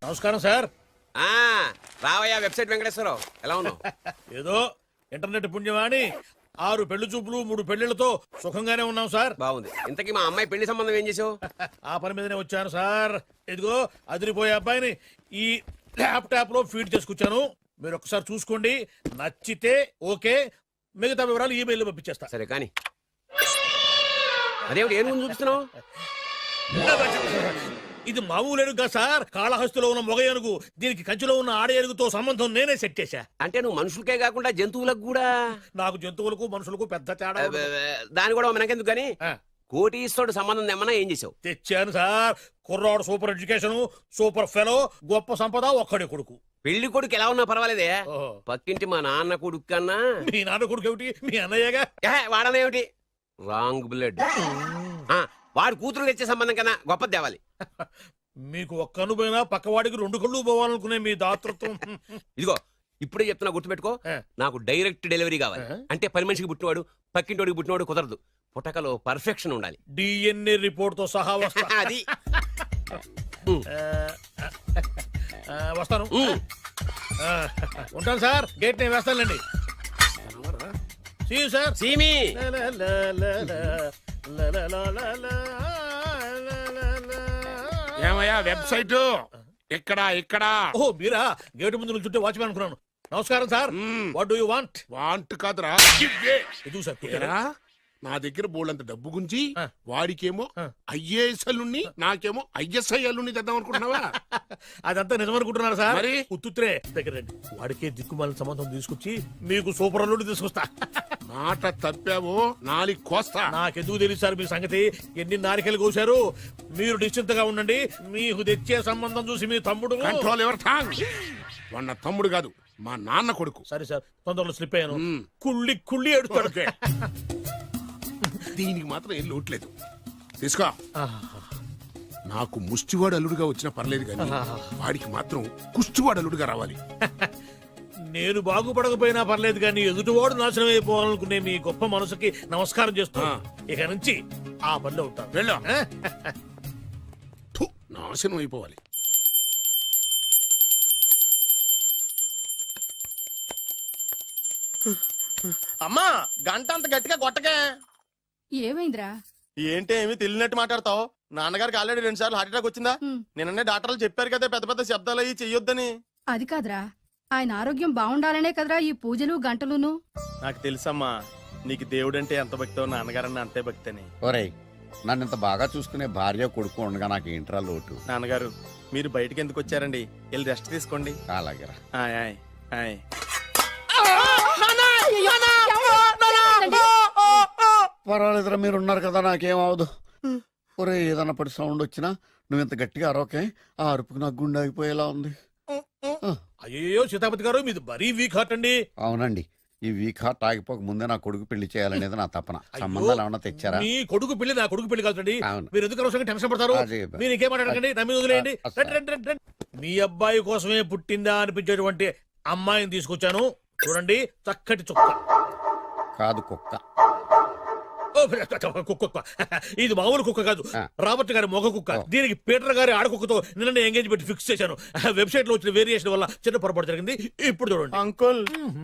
నమస్కారం సార్. రావయ్యా వెబ్సైట్ వెంకటేశ్వరరావు, ఎలా ఉన్నావు? ఏదో ఇంటర్నెట్ పుణ్యమాని 6 పెళ్లి చూపులు 3 పెళ్లిళ్లతో సుఖంగానే ఉన్నాం సార్. బాగుంది. ఇంతకీ మా అమ్మాయి పెళ్లి సంబంధం ఏం చేసావు? ఆ పని మీదనే వచ్చాను సార్. ఇదిగో అదిరిపోయే అబ్బాయిని ఈ ల్యాప్టాప్ లో ఫీడ్ చేసుకొచ్చాను. మీరు ఒకసారి చూసుకోండి, నచ్చితే ఓకే, మిగతా వివరాలు ఈమెయిల్ పంపించేస్తా. సరే కానీ అదేమిటి ఏం చూపిస్తున్నావు? ఇది మామూలు ఏనుగుగా సార్, కాళహస్తిలో ఉన్న మొగ ఏనుగు. దీనికి కంచిలో ఉన్న ఆడ ఏనుగుతో సంబంధం నేనే సెట్ చేశా. అంటే నువ్వు మనుషులకే కాకుండా జంతువులకు కూడా? నాకు జంతువులకు మనుషులకు పెద్ద తేడా దాని కూడా మనకెందుకు గానీ కోటీశ్వరుడు సంబంధం ఏమన్నా ఏం చేసావు? తెచ్చాను సార్. కుర్రాడు సూపర్ ఎడ్యుకేషన్, సూపర్ ఫెలో, గొప్ప సంపద, ఒక్కడే కొడుకు. పెళ్లి కొడుకు ఎలా ఉన్నా పర్వాలేదే, పక్కింటి మా నాన్న కొడుకు కన్నా. మీ నాన్న కొడుకు ఏమిటి, మీ అన్నయ్యగా? వాడనేమిటి, రాంగ్ బ్లడ్. వాడు కూతురు తెచ్చే సంబంధం కన్నా గొప్పది తేవాలి. మీకు ఒక్క కన్ను పోయినా పక్కవాడికి 2 కళ్ళు పోవాలనుకునే మీ దాతృత్వం. ఇదిగో ఇప్పుడే చెప్తున్నా, గుర్తుపెట్టుకో. నాకు డైరెక్ట్ డెలివరీ కావాలి. అంటే పని మనిషికి పుట్టినవాడు పక్కింటోడికి పుట్టినవాడు కుదరదు. పుట్టకలో పర్ఫెక్షన్ ఉండాలి. డిఎన్ఏ రిపోర్ట్ తో సహా వస్తా. అది వస్తాను. ఉంటాను సార్, గేట్ నేను వేస్తానులేండి. సార్ సీమి ఏమయ్యా వెబ్సైట్ ఇక్కడ ఇక్కడ? ఓ మీరా, గేటు ముందు నుంచుంటే వాచ్మెన్ అనుకున్నాను. నమస్కారం sir. What do you want? Want కాదురా, ఎదుగు సార్. నా దగ్గర బోల్డంత డబ్బు గుంచి వాడికేమో ఐఏఎస్ అల్లుని, నాకేమో ఐఎస్ఐ అల్లుని తెద్దాం అనుకుంటున్నావా? అదంతా నిజమనుకుంటున్నారు సార్. మరి ఉత్తుత్రే దగ్గర రండి. వాడికే దిక్కుమాలిన సంబంధం తీసుకొచ్చి మీకు సూపర్ అల్లుడి తీసుకొస్తా. మాట తప్పావో నాలుగు కోస్తా. నాకెందుకు తెలుసు సార్ మీ సంగతి. ఎన్ని నారికలు కోశారు. మీరు నిశ్చింతగా ఉండండి. మీకు తెచ్చే సంబంధం చూసి మీ తమ్ముడు. కంట్రోల్ ఎవర్ థాంగ్. వాడు నా తమ్ముడు కాదు, మా నాన్న కొడుకు. సరే సార్, తొందరలో స్లిప్ అయ్యాను. కుళ్ళి కుళ్ళి ఎడుతాడు. దీనికి మాత్రం ఏం లోట్లేదు. తీసుకో. నాకు ముష్టివాడు అల్లుడుగా వచ్చినా పర్లేదు కానీ వాడికి మాత్రం కుష్టివాడు అల్లుడుగా రావాలి. నేను బాగుపడకపోయినా పర్లేదు కానీ ఎదుటివాడు నాశనం అయిపోవాలనుకునే మీ గొప్ప మనసుకి నమస్కారం చేస్తూ ఇక నుంచి ఆ పనిలో ఉంటాను. వెళ్ళా. నాశనం అయిపోవాలి. అమ్మా, గంట అంత గట్టిగా కొట్టకే. ఏమైందిరా? ఏంటి ఏమి తెలియనట్టు మాట్లాడతావు? నాన్నగారికి ఆల్రెడీ 2 సార్లు హార్ట్ అటాక్ వచ్చిందా? నిన్ననే డాక్టర్లు చెప్పారు కదా పెద్ద పెద్ద శబ్దాలు అయ్యి చెయ్యొద్దని. అది కాదురా, ఆయన ఆరోగ్యం బాగుండాలనే కదరా ఈ పూజలు గంటలును. నాకు తెలుసమ్మా, నీకు దేవుడంటే ఎంత భక్తో నాన్నగారన్న అంతే భక్తి అని. ఒరేయ్, నన్ను ఇంత బాగా చూసుకునే భార్య కొడుకు ఉండగా నాకు ఏంట్రా లోటు? నాన్నగారు, మీరు బయటికి ఎందుకు వచ్చారండి? వెళ్ళి రెస్ట్ తీసుకోండి. అలాగేరా. ఆయ్ ఆయ్ ఆయ్. పర్వాలేదురా, మీరు ఉన్నారు కదా, నాకేమవదు. ఒరే, ఏదన్నా పడి సౌండ్ వచ్చినా నువ్వు ఇంత గట్టిగా అరవకే. ఆ అరుపుకు నాకు గుండె ఆగిపోయేలా ఉంది. అయ్యో సీతాపతి గారు, మీది మరీ వీక్ హార్ట్ అండి. అవునండి, ఈ వీక్ హార్ట్ ఆగిపోక ముందే నా కొడుకు పెళ్లి చేయాలనేది నా తపన. సంబంధాలు ఏమన్నా తెచ్చారా? మీ కొడుకు పెళ్లి నా కొడుకు పెళ్లి కాదండి. అవును. మీరు ఎందుకు అవసరంగా టెన్షన్ పడతారు? మీరు ఇంకేమాటండి, నమ్మి వదిలేయండి. మీ అబ్బాయి కోసమే పుట్టిందా అనిపించేటువంటి అమ్మాయిని తీసుకొచ్చాను. చూడండి, చక్కటి చుక్క. కాదు, కుక్క. కుక్క. ఇది మామూలు కుక్క కాదు, రాబర్ట్ గారి మొగ కుక్క. దీనికి పీటర్ గారి ఆడకుక్కతో నిన్న ఎంగేజ్మెంట్ ఫిక్స్ చేశాను. వెబ్సైట్ లో వచ్చిన వేరియేషన్ వల్ల చిన్న పొరపాటు జరిగింది. ఇప్పుడు చూడండి. అంకుల్,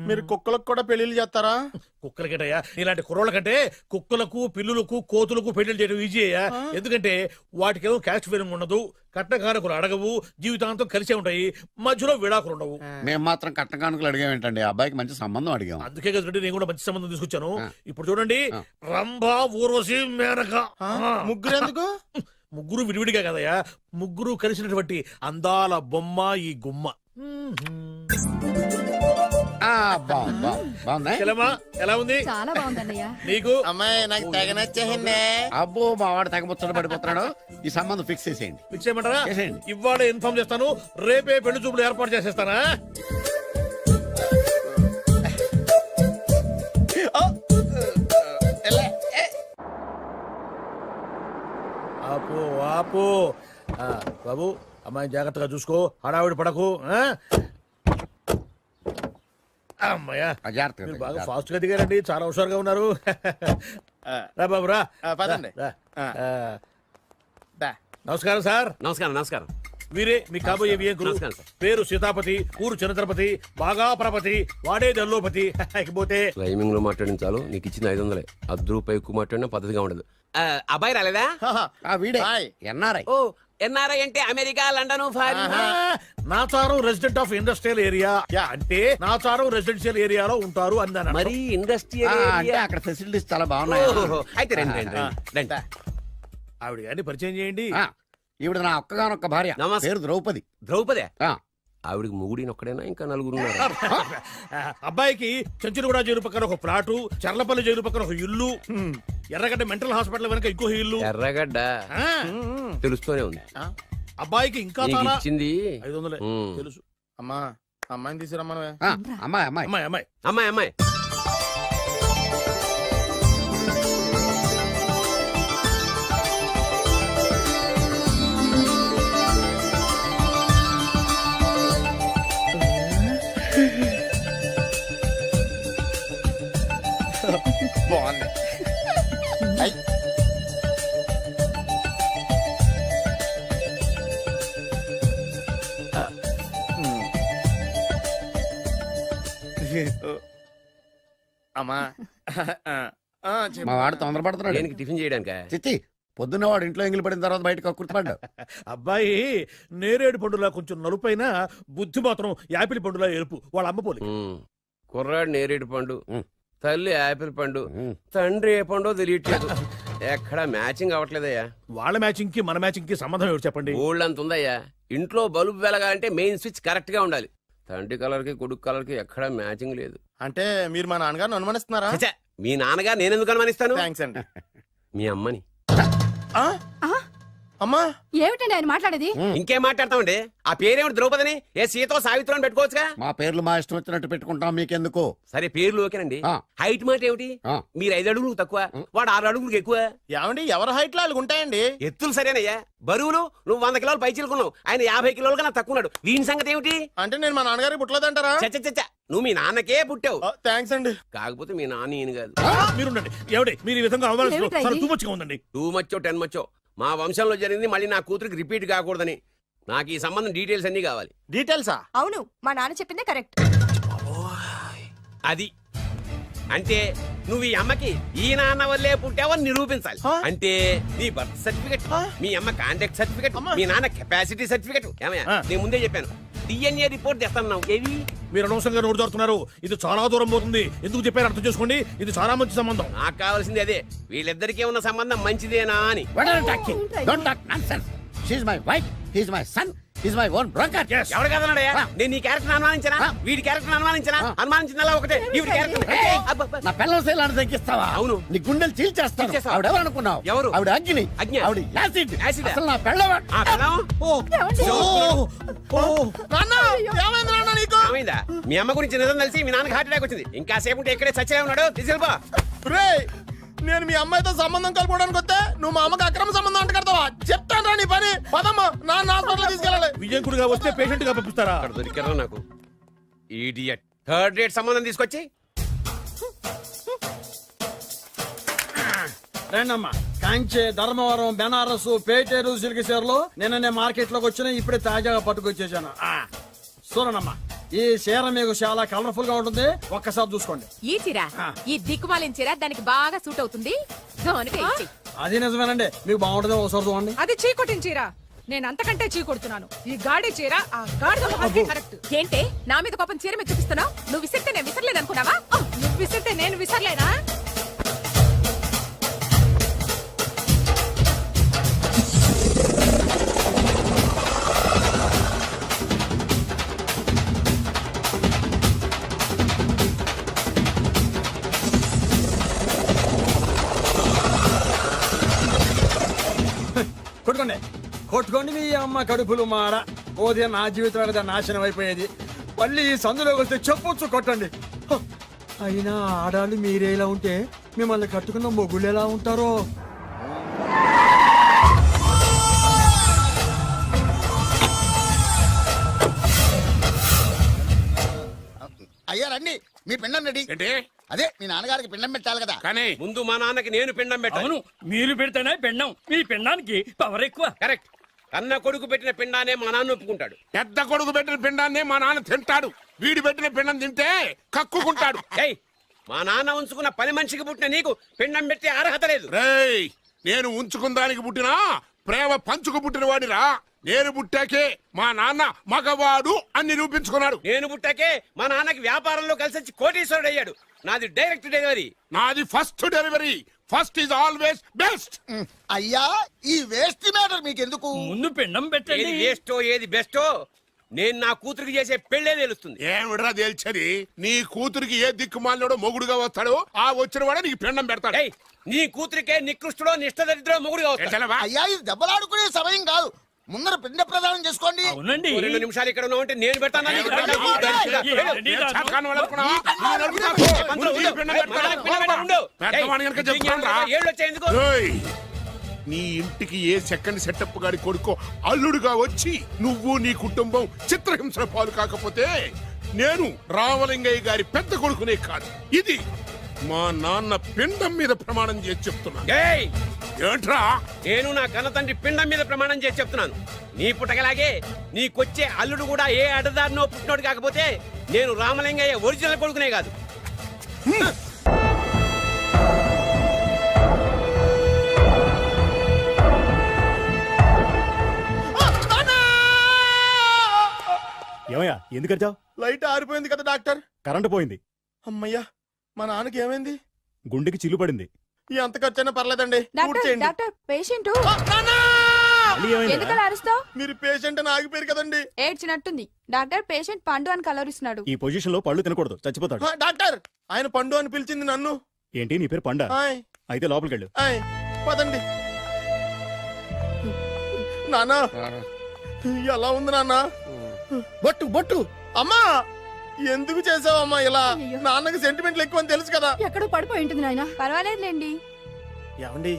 మీరు కుక్కలకు కూడా పెళ్లిళ్ళు చేస్తారా? కుక్కలకేటయ్యా, ఇలాంటి కుర్రోళ్ళ కంటే కుక్కలకు, పిల్లులకు, కోతులకు పెళ్లి చేయడం ఈజీ అయ్యా. ఎందుకంటే వాటికేమో క్యాస్ట్ ఫీలింగ్ ఉండదు, కట్నకానుకలు అడగవు, జీవితాంతం కలిసే ఉంటాయి, మధ్యలో విడాకులు ఉండవు. మేము మాత్రం కట్నకానుకలు అడిగామేంటండి? అబ్బాయికి మంచి సంబంధం అడిగాం. అందుకే కదండి నేను కూడా మంచి సంబంధం తీసుకొచ్చాను. ఇప్పుడు చూడండి, రంభా, ఊర్వశి, మేనక. ముగ్గురు ఎందుకు? ముగ్గురు విడివిడిగా కదయ్యా, ముగ్గురు కలిసినటువంటి అందాల బొమ్మ ఈ గుమ్మ. ఎలా ఉంది? చాలా బాగుందన్నయ్య. నీకు? అమ్మాయి నాకు తెగ నచ్చేసిందే. అబ్బో, మా వాడు తెగముచ్చట పడిపోతున్నాడు. ఈ సంబంధం ఫిక్స్ చేసేయండి. ఫిక్స్ చేయమంటారా? ఇవాళ ఇన్ఫార్మ్ చేస్తాను, రేపే పెళ్లి చూపులు ఏర్పాటు చేసేస్తానా? ఆపు ఆపు. బాబు, అమ్మాయి జాగ్రత్తగా చూసుకో, హడావిడి పడకు. అమ్మాయ్యా, మీరు బాగా ఫాస్ట్ గా దిగారండి, చాలా హుషారుగా ఉన్నారు. రా బాబు రా. పదండి. నమస్కారం సార్. నమస్కారం. నమస్కారం. వీరే మీ కాబోయే వియంకులు. నమస్కారం సార్. పేరు సీతాపతి, ఊరు చంద్రపతి, బాగా ప్రపతి, వాడే దల్లోపతి. ఇకపోతే టైమింగ్ లో మాట్లాడిన చాలు, నీకు ఇచ్చింది 500. రూపాయి ఎక్కువ మాట్లాడినా పద్ధతిగా ఉండదు. అబ్బాయి రాలేదా? ఆ వీడే హాయ్. ఎన్ఆర్ఐ. ఓ ఎన్ఆర్ఐ అంటే America, London, foreign. Nacharam resident of industrial area అంటే నాచారం రెసిడెన్షియల్ ఏరియాలో ఉంటారు అందాను. మరి ఇండస్ట్రియల్ అంటే అక్కడ ఫెసిలిటీస్ చాలా బాగున్నాయి. అయితే రండి రండి రండి. ఆవిడ గారిని పరిచయం చేయండి. ఆ, ఈవిడ నా ఒక్కగానొక్క భార్య. నమస్తే. పేరు ద్రౌపది. ద్రౌపదే? ఆ, ఆవిడికి మొగుడిని ఒక్కడైనా ఇంకా నలుగురు ఉన్నారు? అబ్బాయికి చెంచులగూడ జైలు పక్కన ఒక ప్లాటు, చర్లపల్లి జైలు పక్కన ఒక ఇల్లు, ఎర్రగడ్డ మెంటల్ హాస్పిటల్ వెనక ఇంకో ఇల్లు. ఎర్రగడ్డ ఆ, తెలుస్తూనే ఉంది. అబ్బాయికి ఇంకా నీకు చాలా ఇచ్చింది 500 ఉమ్. తెలుసు. అమ్మా అమ్మాయిని తీసుకురమ్మనవే. ఆ, అమ్మాయి అమ్మాయి. అమ్మాయి అమ్మాయి అమ్మాయి అమ్మాయి బాగుంది. ఐ. అమ్మా చెప్పు. మా వాడు తొందరపడుతున్నాడు. దేనికి టిఫిన్ చేయడానికా? చిచ్చి పొద్దున్న వాడు ఇంట్లో ఎంగిలి పడిన తర్వాత బయటకు కక్కుర్తిపడ్డాడు. అబ్బాయి నేరేడు పండులా కొంచెం నలుపైన, బుద్ధి మాత్రం యాపిల్ పండులా ఎరుపు. వాళ్ళ అమ్మ పోలి. ఉమ్. కుర్రాడు నేరేడు పండు, ఉమ్. తల్లి యాపిల్ పండు, ఉమ్. తండ్రి ఏ పండో తెలియట్లేదు. ఎక్కడ మ్యాచింగ్ అవ్వట్లేదయ్యా. వాళ్ళ మ్యాచింగ్ కి మన మ్యాచింగ్ కి సంబంధం ఏమిటి చెప్పండి. ఊళ్ళంత ఉందయ్యా. ఇంట్లో బల్బు వెలగాలంటే మెయిన్ స్విచ్ కరెక్ట్ గా ఉండాలి. తండ్రి కలర్ కి కొడుకు కలర్ కి ఎక్కడ మ్యాచింగ్ లేదు. అంటే మీరు మా నాన్నగారిని అనుమానిస్తున్నారా? ఛ, మీ నాన్నగారు నేనెందుకు అనుమానిస్తాను? థ్యాంక్స్ అండి. మీ అమ్మని. ఆ? అమ్మా ఏమిటండి ఆయన మాట్లాడేది? ఇంకేం మాట్లాడతామండి? ఆ పేరేమిటి ద్రౌపదిని? ఏ సీతో సావిత్రం అని పెట్టుకోవచ్చుగా. మా పేర్లు మా ఇష్టం వచ్చినట్టు పెట్టుకుంటాం, మీకెందుకు? సరే పేర్లు ఓకేనండి. ఆ. హైట్ మాట ఏమిటి? ఆ. మీరు 5 అడుగులు తక్కువ, వాడు 6 అడుగులకు ఎక్కువ. ఏమండి ఎవరి హైట్ లో వాళ్ళకి ఉంటాయండి. ఎత్తులు సరేనయ్యా. బరువులు నువ్వు 100 కిలోలు పై చిలుకున్నావు, ఆయన 50 కిలోలు కన్నా తక్కువ ఉన్నాడు. వీని సంగతి ఏమిటి? అంటే నేను మా నాన్నగారికి పుట్టలేదంటారా? చచ్చ నువ్వు మీ నాన్నకే పుట్టావు. థ్యాంక్స్ అండి. కాకపోతే మీ నాన్న ఈయన కాదు. మీరుండండి. ఏమిటి మీరు ఈ విధంగా ఏమిటా ఇది? తూమచ్చిగా ఉందండి. 2 మచ్చో 10 మచ్చో మా వంశంలో జరిగింది మళ్ళీ నా కూతురికి రిపీట్ కాకూడదని నాకు ఈ సంబంధం డీటెయిల్స్ అన్ని కావాలి. డీటెయిల్సా? అవును మా నాన్న చెప్పిందే కరెక్ట్. అది అంటే నువ్వు ఈ అమ్మకి ఈ నాన్న వల్లే పుట్టావని నిరూపించాలి. హా? అంటే నీ బర్త్ సర్టిఫికెట్, హా? మీ అమ్మ కాంటాక్ట్ సర్టిఫికెట్, అమ్మా. మీ నాన్న కెపాసిటీ సర్టిఫికెట్. ఏమయ్యా ఆ. నేను ముందే చెప్పాను DNA రిపోర్ట్ తెస్తాను. ఏవి? మీరు అనవసరంగా నోరు జారుతున్నారు. ఇది చాలా దూరం పోతుంది. ఎందుకు చెప్పారు అర్థం చేసుకోండి. ఇది చాలా మంచి సంబంధం. నాకు కావాల్సింది అదే, వీళ్ళిద్దరికీ ఉన్న సంబంధం మంచిదేనా అని. What are you talking? Don't talk nonsense. She's my wife, he's my son, he's my own broker. Yes. ఎవరు కాదన్నాడయ్యా? ఆ. నేను నీ క్యారెక్టర్ అనుమానించనా? ఆ. వీడి క్యారెక్టర్ అనుమానించనా? ఆ. అనుమానించిందల్లా ఒకటే. వీడి క్యారెక్టర్ నా పిల్లల శైలాన్ని తగ్గిస్తావా? అవును. నీ గుండెలు చీల్చేస్తాను. చీల్చేస్తావా? ఆవిడ ఎవరు అనుకున్నావు? ఎవరు? ఆవిడ అగ్ని. అగ్ని? ఆవిడ యాసిడ్. యాసిడా? అసలు నా పిల్లవ ఆ పిల్లం? నాన్న ఏమైంది నాన్న నీకు? ఏమైందా? మీ అమ్మ గురించి నిజం తెలిసి మీ నాన్నకి హార్ట్ అటాక్ వచ్చింది. ఇంకా సేపు ఉంటే ఇక్కడే చచ్చలే ఉన్నాడు. తీసుకెళ్ళిపో. రేయ్, నేను మీ అమ్మాయితో సంబంధం కలుపుకోవడానికి వస్తే నువ్వు మా అమ్మకి అక్రమ సంబంధం అంట కడతావా? చెప్తాను రా నీ పని. పదమ్మా నాన్న హాస్పిటల్ తీసుకెళ్ళాలి. విజయకుడిగా వస్తే పేషెంట్ గా పంపిస్తారా? అక్కడ దొరికారా నాకు ఈడియట్. థర్డ్ రేట్ సంబంధం తీసుకొచ్చి రండమ్మా. కాంచే, ధర్మవరం, బెనారస్, పేటేరు సిల్క్ చీరలు నిన్ననే మార్కెట్ లోకి వచ్చిన ఇప్పుడే తాజాగా పట్టుకొచ్చేసాను. చూడండమ్మా, ఈ చీర మీకు చాలా కలర్ఫుల్ గా ఉంటుంది. ఒక్కసారి చూసుకోండి. ఈ చీర ఆ. ఈ దిక్కుమాలిన చీర దానికి బాగా సూట్ అవుతుంది. దానికి ఇచ్చి. అది నిజమేనండి, మీకు బాగుంటుంది. ఒకసారి చూడండి. అది చీకొట్టిన చీర. నేను అంతకంటే చీకొడుతున్నాను. ఈ గాడి చీర ఆ గాడిద మొహానికి కరెక్ట్. ఏంటే నా మీద కోపం చీర మీద చూపిస్తున్నావు? నువ్వు విసిరితే నేను విసరలేదు అనుకున్నావా? నువ్వు విసిరితే నేను విసరలేనా? కొట్టుకోండి కొట్టుకోండి మీ అమ్మ కడుపులు మాడ. ఓదే నా జీవితం కదా నాశనం అయిపోయేది. మళ్ళీ ఈ సందులోకి వస్తే చెప్పొచ్చు కొట్టండి. హ! అయినా ఆడాళ్ళు మీరేలా ఉంటే మిమ్మల్ని కట్టుకున్న మొగుళ్ళు ఎలా ఉంటారో. అయ్యా రండి, మీ పిండం రెడీ. ఏంటి? అదే మీ నాన్నగారికి పిండం పెట్టాలి కదా. కానీ ముందు మా నాన్నకి నేను పిండం పెట్టాను. అవును, మీరు పెడితేనే పిండం. మీ పిండానికి పవర్ ఎక్కువ. కరెక్ట్. కన్న కొడుకు పెట్టిన పిండానే మా నాన్న ఒప్పుకుంటాడు. పెద్ద కొడుకు పెట్టిన పిండాన్ని మా నాన్న తింటాడు. వీడి పెట్టిన పిండం తింటే కక్కుకుంటాడు. ఏయ్, మా నాన్న ఉంచుకున్న పని మనిషికి పుట్టిన నీకు పిండం పెట్టే అర్హత లేదు. రేయ్, నేను ఉంచుకున్న దానికి పుట్టినా ప్రేమ పంచుకు పుట్టిన వాడిరా. నేను పుట్టాకే మా నాన్న మగవాడు అని నిరూపించుకున్నాడు. నేను పుట్టాకే మా నాన్నకి వ్యాపారంలో కలిసి వచ్చి కోటీశ్వరుడు అయ్యాడు. నాది డైరెక్ట్ డెలివరీ. నాది first delivery. First is always best. అయ్యా ఈ వేస్ట్ మ్యాటర్ మీకు ఎందుకు? ముందు పిండం ఏది వేస్టో ఏది బెస్టో నేను నా కూతురికి చేసే పెళ్ళే తెలుస్తుంది. ఏమిడ్రా తేల్చది? నీ కూతురికి ఏ దిక్కుమాలినోడో మొగుడుగా వస్తాడో ఆ వచ్చిన వాడే నీకు పిండం పెడతాడు. ఏయ్, నీ కూతురికే నికృష్టుడో నిష్టదరిద్రో మొగుడుగా వస్తాడు. ఎట్లవా? అయ్యా ఇది దెబ్బలాడుకునే సమయం కాదు. ముందర పిండ ప్రదానం చేసుకోండి. అవునండి. 2 నిమిషాలు ఇక్కడ ఉన్నావంటే నేను పెడతాను. నేను చేతకాని వాడు అనుకున్నావా? నేను అడుగుతాను. ముందు నీకు పిండం పెడతాను. పెద్దవాడిని గనుక చెప్తానురా. ఏయ్, నీ ఇంటికి ఏ సెకండ్ సెటప్ గారి కొడుకో అల్లుడుగా వచ్చి నువ్వు నీ కుటుంబం చిత్రహింసల పాలు కాకపోతే నేను రామలింగయ్య గారి పెద్ద కొడుకునే కాదు, ఇది మా నాన్న పిండం మీద ప్రమాణం చేసి చెప్తున్నా. ఏంట్రా? నేను నా కన్న తండ్రి పిండం మీద ప్రమాణం చేసి చెప్తున్నాను. నీ పుట్టగలాగే నీకొచ్చే అల్లుడు కూడా ఏ అడదారినో పుట్టినోడు కాకపోతే నేను రామలింగయ్య ఒరిజినల్ కొడుకునే కాదు. ఏమయ్యా ఎందుకు వచ్చావు? లైట్ ఆరిపోయింది కదా డాక్టర్. కరెంటు పోయింది. అమ్మయ్యా, మా నాన్నకి ఏమైంది? గుండెకి చిల్లు పడింది. ఎంత ఖర్చైనా పర్లేదండి. పూర్తి డాక్టర్ పేషెంట్ నాన్నా! మళ్ళీ ఏమైందా? ఎందుకలా అరుస్తావు? మీరు పేషెంట్ అని ఆగిపోయారు కదండి. ఏడ్చినట్టుంది. డాక్టర్ పేషెంట్ పండు అని కలవరిస్తున్నాడు. ఈ పొజిషన్ లో పళ్ళు తినకూడదు, చచ్చిపోతాడు. డాక్టర్, ఆయన పండు అని పిలిచింది నన్ను. ఏంటి నీ పేరు పండా? ఆయ్, అయితే లోపలికి వెళ్ళు. ఆయ్, పదండి. నాన్న ఎలా ఉంది నాన్న? బొట్టు బొట్టు అమ్మా, ఎందుకు చేసావమ్మా ఇలా? అయ్యో. నాన్నకి సెంటిమెంట్లు ఎక్కువ అని తెలుసు కదా. ఎక్కడో పడిపోయి ఉంటుంది నాయన. పర్వాలేదులేండి. ఏమండి,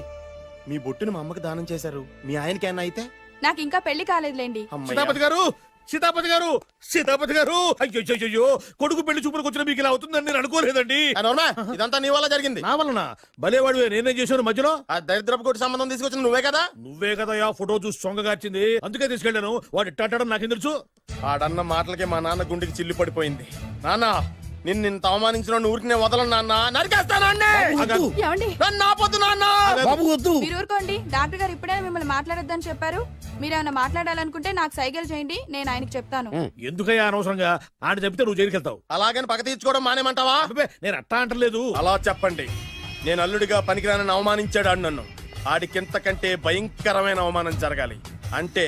మీ బొట్టుని మా అమ్మకి దానం చేశారు, మీ ఆయనకి ఏమన్నా అయితే? నాకు ఇంకా పెళ్లి కాలేదులేండి. సీతాపతి గారు, సీతాపతి గారు, సీతాపతి గారు, అయ్యో కొడుకు పెళ్లి చూపులకు వచ్చిన మీకు ఇలా అవుతుందని నేను అనుకోలేదండి. ఇదంతా నీ వల్ల జరిగింది. నా వలన భలేవాడు. నేనేం చేశాను మధ్యలో? ఆ దరిద్రపు కొట్టి సంబంధం తీసుకొచ్చిన నువ్వే కదా. నువ్వే కదా ఆ ఫోటో చూసి సొంగగార్చింది, అందుకే తీసుకెళ్ళాను. వాడు ఇట్టాడడం నాకేం తెలుసు? ఆడన్న మాటలకే మా నాన్న గుండెకి చిల్లు పడిపోయింది. నాన్న, నిన్ను ఇంత అవమానించిన ఊరికి నేను వదలను నాన్న. నరికేస్తానండి. ఏమండి? నన్ను ఆపొద్దు నాన్న. బాబు వద్దు. మీరు ఊరుకోండి. డాక్టర్ గారు ఇప్పుడే మిమ్మల్ని మాట్లాడొద్దని చెప్పారు. మీరేమైనా మాట్లాడాలనుకుంటే నాకు సైగలు చేయండి, నేను ఆయనకి చెప్తాను. ఎందుకయ్యా అనవసరంగా? ఆయన చెప్తే నువ్వు జైలుకి వెళ్తావు. అలాగని పక్క తీర్చుకోవడం మానేమంటావా? అబ్బే, నేను అట్టా అంటలేదు. అలా చెప్పండి. నేను అల్లుడిగా పనికిరానని అవమానించాడు ఆడు నన్ను. ఆడికింతకంటే భయంకరమైన అవమానం జరగాలి. అంటే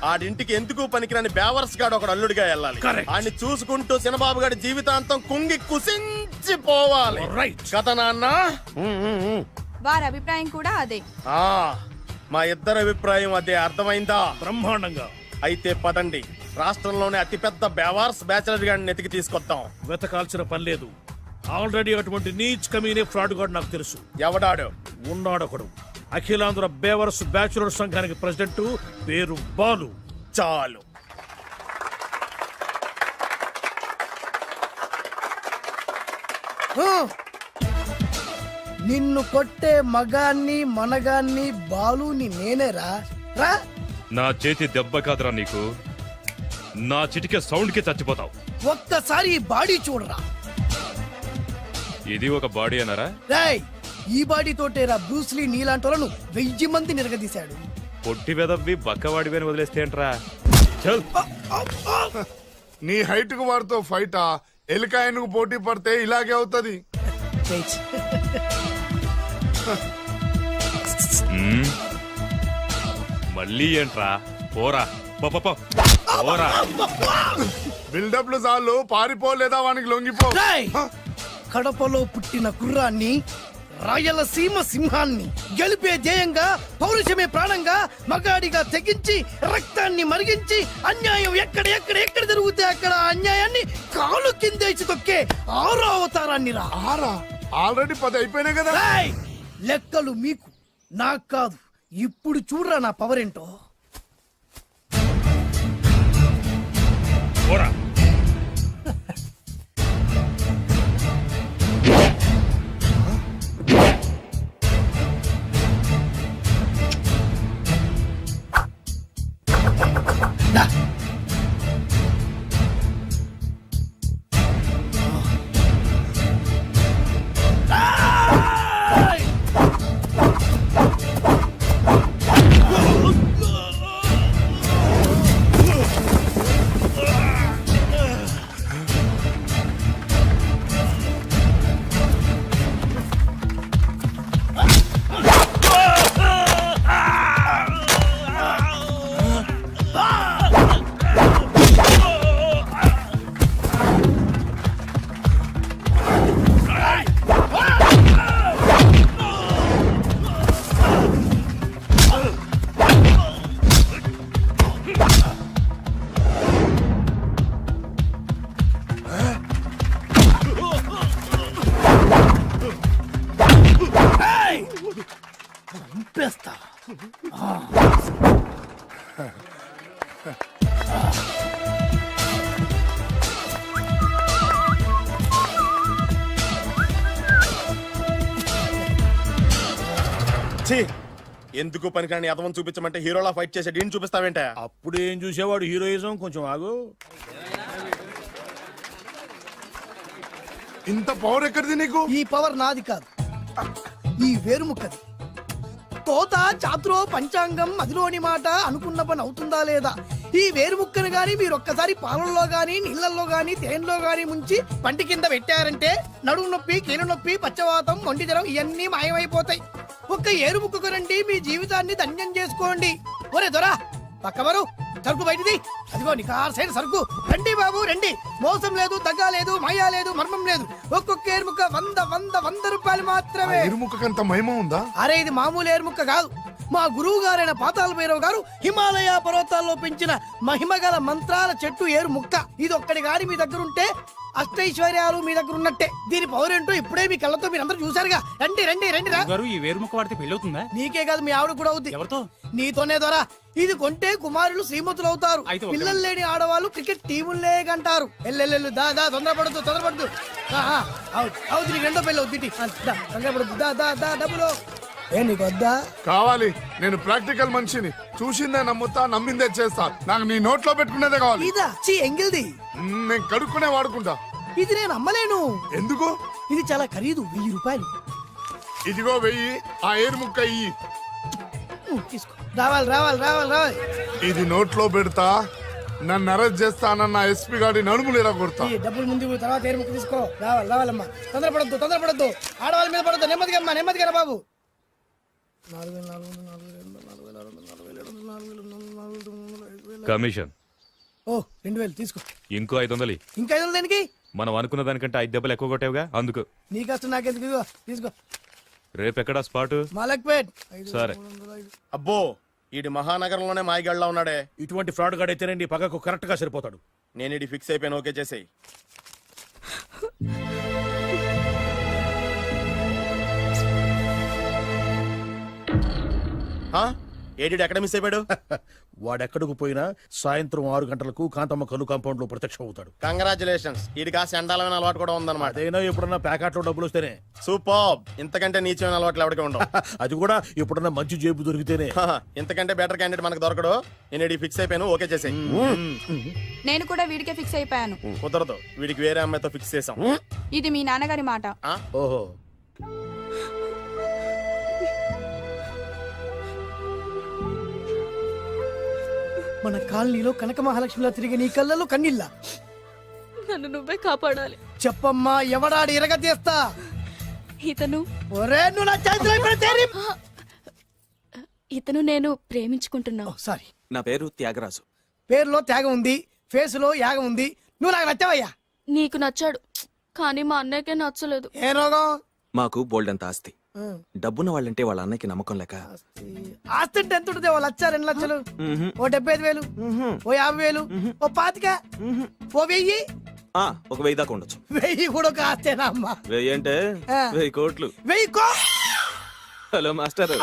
ఆడింటికి ఎందుకు పనికిరాని బేవర్స్ గాడు ఒకడు అల్లుడిగా వెళ్ళాలి. Correct. ఆడిని చూసుకుంటూ చిన్నబాబు గారి జీవితాంతం కుంగి కుసించిపోవాలి. Right. కదా నాన్న? వారి అభిప్రాయం కూడా అదే. ఆ, మా ఇద్దరి అభిప్రాయం అదే. అర్థమైందా? బ్రహ్మాండంగా. అయితే పదండి, రాష్ట్రంలోనే అతిపెద్ద బేవార్స్ బ్యాచిలర్ గాడిని ఎతికి తీసుకొద్దాం. వెతకాల్సిన పని లేదు. ఆల్రెడీ అటువంటి నీచ్ కమీనే ఫ్రాడ్ గాడు నాకు తెలుసు. ఎవడాడు? ఉన్నాడొకడు. అఖిలాంధ్ర బేవర్స్ బ్యాచులర్ సంఘానికి ప్రెసిడెంట్, పేరు బాలు. చాలు. నిన్ను కొట్టే మగాన్ని మనగాన్ని బాలుని నేనేరా. రా. నా చేతి దెబ్బ కాదురా నీకు, నా చిటికే సౌండ్ కి చచ్చిపోతావు. ఒక్కసారి ఈ బాడీ చూడరా. ఇది ఒక బాడీ అన్నారా? రాయ్, ఈ బాడీ తోటేరా బ్రూస్లీ నీలాంటోలను 1000 మంది నిరగదీశాడు. పొట్టి వెదవ్వి బక్కవాడివి అని వదిలేస్తే ఏంట్రా? చల్. నీ హైట్ కు వారితో ఫైటా? ఎలికాయనకు పోటీ పడితే ఇలాగే అవుతది. మళ్ళీ ఏంట్రా? పోరా, పోరా. బిల్డప్లు చాలు, పారిపోలేదా వానికి లొంగిపో. రాయ్, కడపలో పుట్టిన కుర్రాన్ని, రాయలసీమ సింహాన్ని గెలిపే ధ్యేయంగా, పౌరుషమే ప్రాణంగా, మగాడిగా తెగించి రక్తాన్ని మరిగించి అన్యాయం ఎక్కడ ఎక్కడ ఎక్కడ జరుగుతే అక్కడ అన్యాయాన్ని కాలు కిందేసి తొక్కే 6వ అవతారాన్ని రా. ఆల్రెడీ 10 అయిపోయినాయి కదా. రాయ్, లెక్కలు మీకు, నాకు కాదు. ఇప్పుడు చూడరా నా పవర్ ఏంటో. పోరా. ఛీ! ఎందుకు పనికిరాని అదవం చూపించమంటే హీరోలా ఫైట్ చేసే డీన్ చూపిస్తావేంట? అప్పుడేం చూసేవాడు హీరోయిజం, కొంచెం ఆగు. ఇంత పవర్ ఎక్కడిది నీకు? ఈ పవర్ నాది కాదు, ఈ వేరుముక్కది. తోత చాతురో పంచాంగం అదిలోని మాట అనుకున్న పని అవుతుందా లేదా? ఈ వేరుముక్కను గాని మీరు ఒక్కసారి పాలల్లో గాని నీళ్లలో గాని తేనెలో గాని ముంచి పంటి కింద పెట్టారంటే నడుము నొప్పి, కీలు నొప్పి, పచ్చవాతం, ఒంటి జ్వరం ఇవన్నీ మాయమైపోతాయి. ఒక్క ఏరుముక్కకు రండి, మీ జీవితాన్ని ధన్యం చేసుకోండి. ఒరే దొరా పక్కవరు, సరుకు బయటిది. అదిగో నికార్సైన సరుకు. రండి బాబు రండి, మోసం లేదు, దగ్గ లేదు, మాయా లేదు, మర్మం లేదు. ఒక్కొక్క ఏరుముక్క 100 రూపాయలు మాత్రమే. ఎరుముకంత మహిమ ఉందా? అరే ఇది మామూలు ఏరుముక్క కాదు, మా గురువు గారైన పాతాళ భైరవ్ గారు హిమాలయ పర్వతాల్లో పెంచిన మహిమగల మంత్రాల చెట్టు ఏరు ముక్క. ఇది ఒక్కడి గాని మీ దగ్గర ఉంటే అష్టైశ్వర్యాలు మీ దగ్గర ఉన్నట్టే. దీని పవర్ ఏంటో ఇప్పుడే మీ కళ్ళతో మీరు అందరూ చూసారుగా. రండి రండి రండి రా. ఈ వేరుముక్క వాడితే పెళ్ళవుతుందా? నీకే కాదు, మీ ఆవిడ కూడా అవుద్ది. ఎవరితో? నీతోనే ద్వారా. ఇది కొంటే కుమారులు శ్రీమంతులు అవుతారు. పిల్లలు లేని ఆడవాళ్ళు క్రికెట్ టీములే కంటారు. ఎల్లెల్లు దా దా, తొందరపడద్దు. అవుతుంది, నీకు రెండో పెళ్ళి అవుద్ది. తొందరపడద్దు, దా దా దా, డబ్బులు ఏ నీకు వద్దా? కావాలి. నేను ప్రాక్టికల్ మనిషిని. చూసిందే నమ్ముతా, నమ్మిందే చేస్తా. నాకు నీ నోట్లో పెట్టుకునేదే కావాలి. ఇదా చీ ఎంగిల్ది. నేను కడుక్కునే వాడుకుంటా. ఇది నేను అమ్మలేను. ఎందుకు? ఇది చాలా ఖరీదు, 1000 రూపాయలు. ఇదిగో 1000, ఆ ఏరు ముక్క ఇయ్యి. తీసుకో. రావాలి. ఇది నోట్లో పెడతా, నన్ను అరెస్ట్ చేస్తానన్న ఎస్పీ గారి నడుములు ఇలా కొడతా. ఈ డబ్బులు ముందు తర్వాత ఏరు ముక్క తీసుకో. రావాలమ్మా. తొందరపడద్దు. ఆడవాళ్ళ మీద పడద్దు. నెమ్మదిగా రా బాబు. కమిషన్ ఓ 2000 తీసుకో. ఇంకో 500. ఇంకా 500 దేనికి? మనం అనుకున్న దానికంటే 5 దెబ్బలు ఎక్కువ కొట్టావుగా, అందుకు. నీ కష్టం నాకెందుకు? ఇదిగో తీసుకో. రేపెక్కడా స్పాటు? మలక్పేట్. సరే. అబ్బో, ఈడి మహానగరంలోనే మాయగాళ్ళ ఉన్నాడే. ఇటువంటి ఫ్రాడ్ గాడు అయితేనండి పగకు కరెక్ట్ గా సరిపోతాడు. నేను ఇది ఫిక్స్ అయిపోయాను, ఓకే చేసేయి. ఏడి ఎక్కడ మిస్ అయిపోయాడు? వాడెక్కడికి పోయినా సాయంత్రం 6 గంటలకు కాంతమ్మ కలు కాంపౌండ్ లో ప్రత్యక్షం అవుతాడు. కంగ్రాచులేషన్స్, ఈడి కాస్త ఎండాలమైన అలవాటు కూడా ఉందన్నమాట. అదైనా ఎప్పుడన్నా ప్యాకెట్లో డబ్బులు వస్తేనే. సూపర్. ఇంతకంటే నీచమైన అలవాట్లు ఎవరికి ఉండవు. అది కూడా ఎప్పుడన్నా మంచి జేబు దొరికితేనే. ఇంతకంటే బెటర్ క్యాండిడేట్ మనకు దొరకడు. నేను ఇది ఫిక్స్ అయిపోయాను, ఓకే చేసేయి. నేను కూడా వీడికే ఫిక్స్ అయిపోయాను. కుదరదు, వీడికి వేరే అమ్మాయితో ఫిక్స్ చేసాం. ఇది మీ నాన్నగారి మాట. ఓహో, మన కాలనీలో కనక మహాలక్ష్మిలా తిరిగి నీ కళ్ళలో కన్నీళ్ళ. నన్ను నువ్వే కాపాడాలి. చెప్పమ్మా, ఎవడాడి ఎరగతీస్తా? ఇతను ఒరే నువ్వు నా చేతిలో ఇప్పుడు తేరి. ఇతను నేను ప్రేమించుకుంటున్నావు. సారీ, నా పేరు త్యాగరాజు. పేరులో త్యాగం ఉంది, ఫేస్ లో యాగం ఉంది. నువ్వు నాకు నచ్చావయ్యా. నీకు నచ్చాడు, కానీ మా అన్నయ్యకే నచ్చలేదు. ఏ రోగం? మాకు బోల్డంత ఆస్తి. డబ్బున్న వాళ్ళంటే వాళ్ళ అన్నయ్యకి నమ్మకం లేక. ఆస్తి అంటే ఎంత ఉంటుంది? 1,00,000, 2 లక్షలు, ఓ 75,000, ఓ 50,000, ఓ 25,000, ఓ 1000. ఒక 1000 దాకా ఉండొచ్చు. 1000 కూడా ఒక ఆస్తేనా అమ్మా? 1000 అంటే 1000 కోట్లు. 1000 హలో మాస్టర్.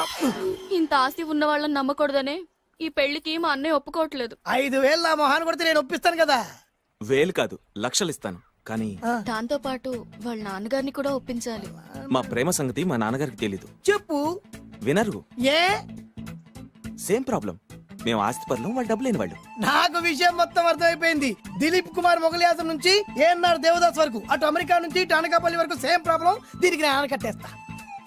ఇంత ఆస్తి ఉన్న వాళ్ళని నమ్మకూడదనే ఈ పెళ్లికి మా అన్నయ్య ఒప్పుకోవట్లేదు. 5,000 నా మొహాన్ని కొడితే నేను ఒప్పిస్తాను కదా. 1000 కాదు, లక్షలు ఇస్తాను. కానీ దాంతో పాటు వాళ్ళ నాన్నగారిని కూడా ఒప్పించాలి. మా ప్రేమ సంగతి మా నాన్నగారికి తెలీదు. చెప్పు. వినరు. ఏ? Same problem. మేము ఆస్తి పరులం, వాళ్ళు డబ్బు లేని వాళ్ళు. నాకు విషయం మొత్తం అర్థమైపోయింది. దిలీప్ కుమార్ మొగలియాసం నుంచి ఏఎన్ఆర్ దేవదాస్ వరకు, అటు అమెరికా నుంచి ఇటు అనకాపల్లి వరకు సేమ్ ప్రాబ్లం. దీనికి నేను ఆనకట్టేస్తా,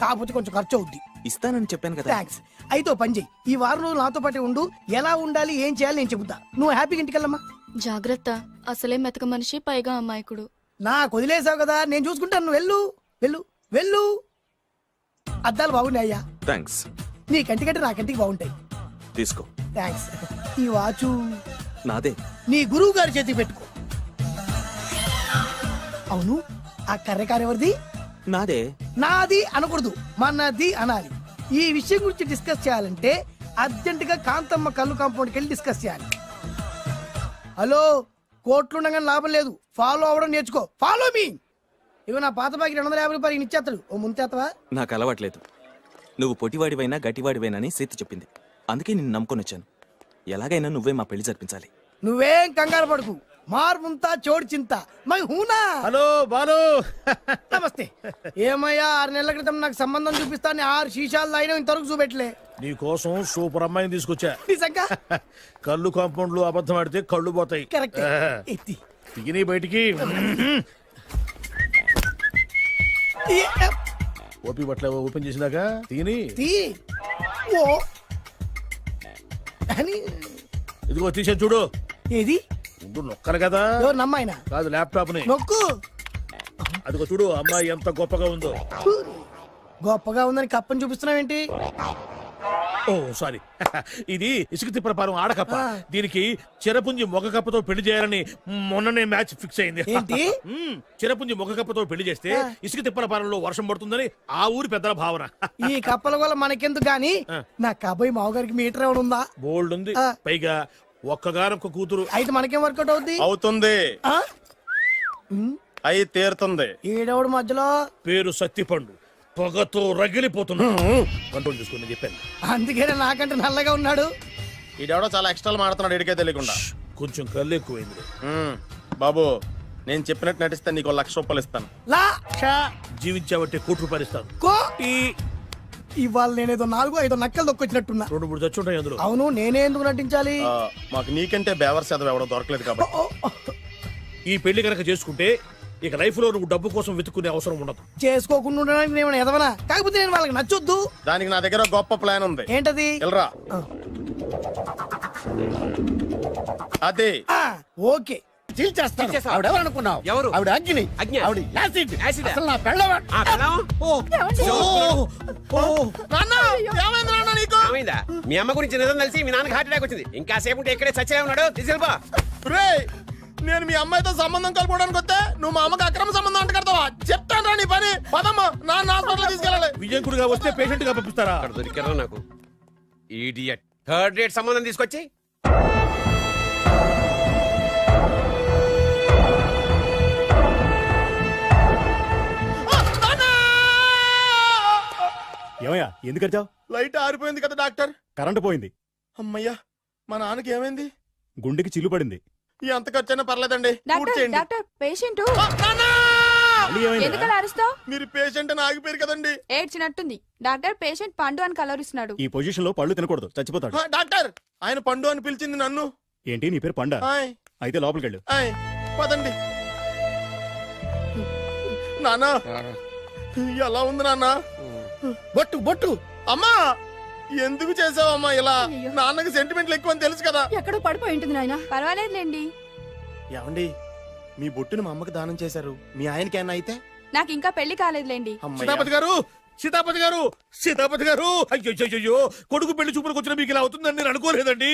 కాకపోతే కొంచెం ఖర్చు అవుద్ది. ఇస్తానని చెప్పాను కదా. థ్యాంక్స్. అయితే పని చెయ్యి, ఈ వారం రోజులు నాతో పాటు ఉండు. ఎలా ఉండాలి, ఏం చేయాలి నేను చెబుతా. నువ్వు హ్యాపీగా ఇంటికి వెళ్ళమ్మా. జాగ్రత్త, అసలే మెతక మనిషి, పైగా అమాయకుడు. నాకు వదిలేసావు కదా, నేను చూసుకుంటాను. నువ్వు వెళ్ళు వెళ్ళు వెళ్ళు. అద్దాలు బాగున్నాయ్యా. థ్యాంక్స్. నీ కంటికంటే నా కంటికి బాగుంటాయి. తీసుకో. థ్యాంక్స్. ఈ వాచు నాదే. నీ గురువు గారి చేతికి పెట్టుకో. అవును, ఆ కర్రెకారు ఎవరిది? నాదే. నాది అనకూడదు, మనది అనాలి. ఈ విషయం గురించి డిస్కస్ చేయాలంటే అర్జెంట్ గా కాంతమ్మ కళ్ళు కాంపౌండ్కి వెళ్ళి డిస్కస్ చేయాలి. హలో, కోట్లుండగా లాభం లేదు. ఫాలో అవ్వడం నేర్చుకో. Follow me. ఇవి నా పాత బాకి 250 రూపాయలు ఇచ్చేస్తాడు. ఓ ముంతేత్తవా? నాకు అలవాట్లేదు. నువ్వు పొట్టివాడివైనా గట్టివాడివైనా అని సీత చెప్పింది. అందుకే నిన్ను నమ్ముకొని వచ్చాను. ఎలాగైనా నువ్వే మా పెళ్లి జరిపించాలి. నువ్వేం కంగారు పడుకు. మార్ ముంతా చోడ్ చింత మై హూనా. హలో బాలు. నమస్తే. ఏమయ్యా 6 నెలల క్రితం నాకు సంబంధం చూపిస్తాను 6 శీషాలు అయినా ఇంతవరకు చూపెట్టలే. నీ కోసం సూపర్ అమ్మాయిని తీసుకొచ్చా. నిజంగా కళ్ళు కాంపౌండ్ లో అబద్ధం ఆడితే కళ్ళు పోతాయి. కరెక్ట్. ఎత్తి దిగిని బయటికి. ఓపి బట్ల ఓపెన్ చేసినాక దిగిని. తీ. ఓ అని ఇదిగో తీసే చూడు. ఏది ముందు నొక్కరు కదా. ఎవరు నమ్మాయినా కాదు ల్యాప్టాప్ ని నొక్కు. అదిగో చూడు అమ్మాయి ఎంత గొప్పగా ఉందో. గొప్పగా ఉందని కప్పని చూపిస్తున్నావేంటి? ఓ సారీ. ఇది ఇసుక తిప్పల పారం ఆడకప్ప. దీనికి చిరపుంజి మొగ కప్పతో పెళ్లి చేయాలని మొన్ననే మ్యాచ్ ఫిక్స్ అయింది. ఏంటి? చిరపుంజి మొగ కప్పతో పెళ్లి చేస్తే ఇసుక తిప్పల పారంలో వర్షం పడుతుందని ఆ ఊరి పెద్దల భావన. ఈ కప్పల వల్ల మనకెందుకు గాని నా కాబోయే మావగారికి మీటర్ ఎవడు ఉందా? బోల్డ్ ఉంది. పైగా ఒక్కగారొక్క కూతురు. అయితే మనకేం వర్కౌట్ అవుద్ది? అవుతుంది. ఆ? అయి తీరుతుంది. ఈడెవడు మధ్యలో? పేరు సత్తిపండు. పొగతో రగిలిపోతున్నా. కంట్రోల్ చూసుకుని చెప్పాను. అందుకేనే నాకంటే నల్లగా ఉన్నాడు. ఈడెవడో చాలా ఎక్స్ట్రాలు మాడుతున్నాడు ఇడికే తెలియకుండా. కొంచెం కళ్ళు ఎక్కువైంది. బాబు నేను చెప్పినట్టు నటిస్తే నీకు 1,00,000 రూపాయలు ఇస్తాను. జీవించావంటే ₹1,00,000 ఇస్తాను. ఇవాళ నేనేదో 4-5 నక్కలు దొక్కొచ్చినట్టున్నా. 2-3 చచ్చుంటాయి అందులో. అవును నేనే ఎందుకు నటించాలి? మాకు నీకంటే బేవర్ చదువు ఎవడో దొరకలేదు కాబట్టి. ఈ పెళ్లి కనుక చేసుకుంటే ఇక లైఫ్ లో నువ్వు డబ్బు కోసం వెతుక్కునే అవసరం ఉండదు. చేసుకోకుండా ఉండడానికి నేను ఎదవనా? కాకపోతే నేను వాళ్ళకి నచ్చొద్దు. దానికి నా దగ్గర గొప్ప ప్లాన్ ఉంది. ఏంటది? వెళ్ళరా. అదే ఓకే చీల్చేస్తాను. ఆవిడెవరు అనుకున్నావు? ఎవరు? ఆవిడ అగ్ని. అగ్ని. ఆవిడ యాసిడ్. యాసిడ్. అసలు నా పెళ్ళవాడు. ఏమైందా? మీ అమ్మ గురించి నిజం తెలిసి మీ నాన్నకి హార్ట్ అటాక్ వచ్చింది. ఇంకా సేపు ఉంటే ఇక్కడే చచ్చలే ఉన్నాడు. తీసుకెళ్ళిపో. నేను మీ అమ్మాయితో సంబంధం కలుపుకోవడానికి వస్తే నువ్వు మా అమ్మకి అక్రమ సంబంధం అంట కడతావా? చెప్తాను రా నీ పని. పదమ్మా నాన్న హాస్పిటల్ తీసుకెళ్ళాలి. విజయకుడిగా వస్తే పేషెంట్ గా పంపిస్తారా? అక్కడ దొరికారా నాకు ఈడియట్. 3rd రేట్ సంబంధం తీసుకొచ్చి ఏమయ్యా ఎందుకు వచ్చావు? లైట్ ఆరిపోయింది కదా డాక్టర్. కరెంటు పోయింది. అమ్మయ్యా మా నాన్నకి ఏమైంది? గుండెకి చిల్లు పడింది. ఎంత ఖర్చైనా పర్లేదండి. డాక్టర్ పేషెంట్ మళ్ళీ ఏమైందిరా? ఎందుకలా అరుస్తావు? మీరు పేషెంట్ అని ఆగిపోయారు కదండి. ఏడ్చినట్టుంది. డాక్టర్ పేషెంట్ పండు అని కలవరిస్తున్నాడు. ఈ పొజిషన్ లో పళ్ళు తినకూడదు, చచ్చిపోతాడు. డాక్టర్ ఆయన పండు అని పిలిచింది నన్ను. ఏంటి నీ పేరు పండా? ఆయ్, అయితే లోపలికి వెళ్ళు. ఆయ్, పదండి. నాన్న ఎలా ఉంది నాన్న? బొట్టు బొట్టు. అమ్మా ఎందుకు చేసావమ్మా ఇలా? నాన్నకి సెంటిమెంట్లు ఎక్కువ అని తెలుసు కదా. ఎక్కడో పడిపోయి ఉంటుంది నాయన. పర్వాలేదులేండి. ఏమండి మీ బొట్టుని మా అమ్మకి దానం చేశారు. మీ ఆయనకేనా అయితే? నాకు ఇంకా పెళ్లి కాలేదులేండి. సీతాపతి గారు, సీతాపతి గారు, సీతాపతి గారు. అయ్యో కొడుకు పెళ్లి చూపులకు వచ్చిన మీకు ఇలా అవుతుందని నేను అనుకోలేదండి.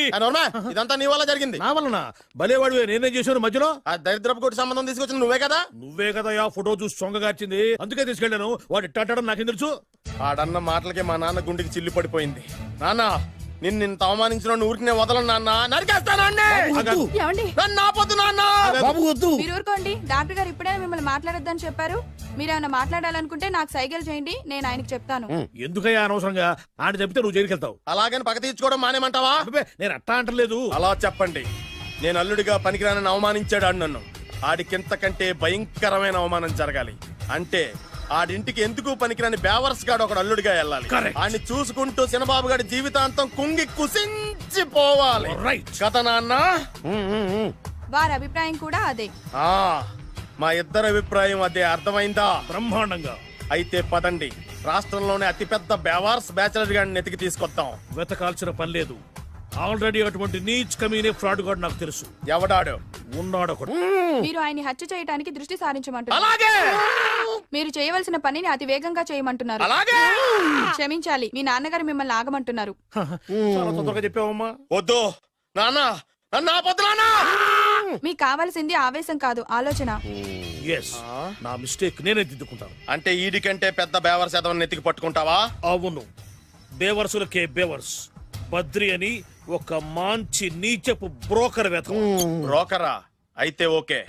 ఇదంతా నీ వల్ల జరిగింది. నా వలన? భలేవాడు. నేనేం చేశాను మధ్యలో? ఆ దరిద్రపు కొట్టి సంబంధం తీసుకొచ్చిన నువ్వే కదా. నువ్వే కదా ఆ ఫోటో చూసి సొంగగార్చింది. అందుకే తీసుకెళ్ళాను. వాడు ఇట్టాడడం నాకేం తెలుసు? ఆడన్న మాటలకే మా నాన్న గుండెకి చిల్లు పడిపోయింది. నాన్న నిన్ను అవమానించిన ఊరికి నేను వదలను నాన్న. నరికేస్తానండి. నన్ను ఆపొద్దు నాన్న. మీరు ఊరుకోండి. డాక్టర్ గారు ఇప్పుడే మిమ్మల్ని మాట్లాడొద్దని చెప్పారు. మీరేమైనా మాట్లాడాలనుకుంటే నాకు సైగలు చేయండి, నేను ఆయనకి చెప్తాను. ఎందుకయ్యా అనవసరంగా? ఆయన చెప్తే నువ్వు జైలుకి వెళ్తావు. అలాగని పక్క తీర్చుకోవడం మానేమంటావా? నేను అట్టా అంటలేదు. అలా చెప్పండి. నేను అల్లుడిగా పనికిరానని అవమానించాడు ఆడు నన్ను. ఆడికింతకంటే భయంకరమైన అవమానం జరగాలి. అంటే ఆడింటికి ఎందుకు పనికిరాని బేవర్స్ గాడు ఒకడు అల్లుడిగా వెళ్ళాలి. ఆడిని చూసుకుంటూ చిన్నబాబు గారి జీవితాంతం కుంగి కుసించిపోవాలి. కదా నాన్న? వారి అభిప్రాయం కూడా అదే. మా ఇద్దరి అభిప్రాయం అదే. అర్థమైందా? బ్రహ్మాండంగా. అయితే పదండి, రాష్ట్రంలోనే అతిపెద్ద బేవార్స్ బ్యాచిలర్ గాడిని ఎతికి తీసుకొద్దాం. వెతకాల్సిన పని లేదు. ఆల్రెడీ అటువంటి నీచ్ కమీనే ఫ్రాడ్ గాడు నాకు తెలుసు. ఎవడాడు? ఉన్నాడు ఒకడు. మీరు ఆయన్ని హత్య చేయడానికి దృష్టి సారించమంటున్నారు. అలాగే. మీరు చేయవలసిన పనిని అతి వేగంగా చేయమంటున్నారు. అలాగే. క్షమించాలి, మీ నాన్నగారు మిమ్మల్ని ఆగమంటున్నారు. చాలా తొందరగా చెప్పావమ్మా. వద్దు నాన్న, నన్ను ఆపొద్దు నాన్న. మీకు కావాల్సింది ఆవేశం కాదు, ఆలోచన. నా మిస్టేక్ నేనే దిద్దుకుంటాను. అంటే ఈడికంటే పెద్ద బేవర్స్ ఎదవని ఎత్తికి పట్టుకుంటావా? అవును, బేవర్సులకే బేవర్స్. బద్రి అని ఒక మంచి నీచపు బ్రోకర్ వెతకం. బ్రోకరా? అయితే ఓకే.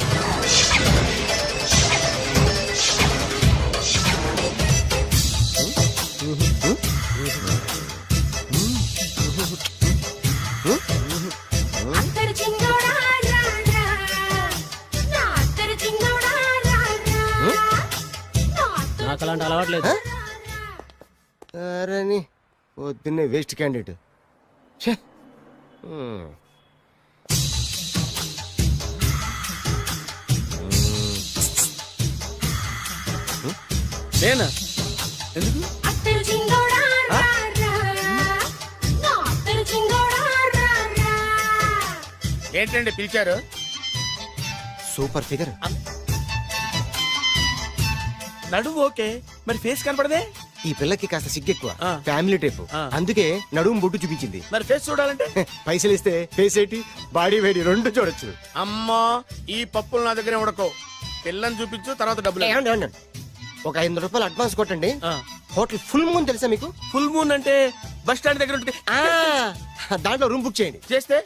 అలవాట్లేదు. అరే పొద్దున్నే వేస్ట్ క్యాండిడేట్. నేనా ఎందుకు ఏంటండి పిలిచారు? Super figure. నడుము ఓకే, మరి ఫేస్ కనపడదే. ఈ పిల్లకి కాస్త సిగ్గెక్కువ, ఆ. Family type. ఆ. అందుకే నడుము బొట్టు చూపించింది. మరి ఫేస్ చూడాలంటే పైసలు ఇస్తే ఫేస్ ఏంటి బాడీ వేడి రెండు చూడొచ్చు. అమ్మా ఈ పప్పులు నా దగ్గర ఉడకో. పిల్లని చూపించు, తర్వాత డబ్బులు. ఏమండి, ఏమండి? ఒక 500 రూపాయలు అడ్వాన్స్ కొట్టండి. ఆ. హోటల్ ఫుల్ మూన్ తెలుసా మీకు? ఫుల్ మూన్ అంటే బస్ స్టాండ్ దగ్గర ఉంటుంది. ఆ, దాంట్లో రూమ్ బుక్ చేయండి. చేస్తే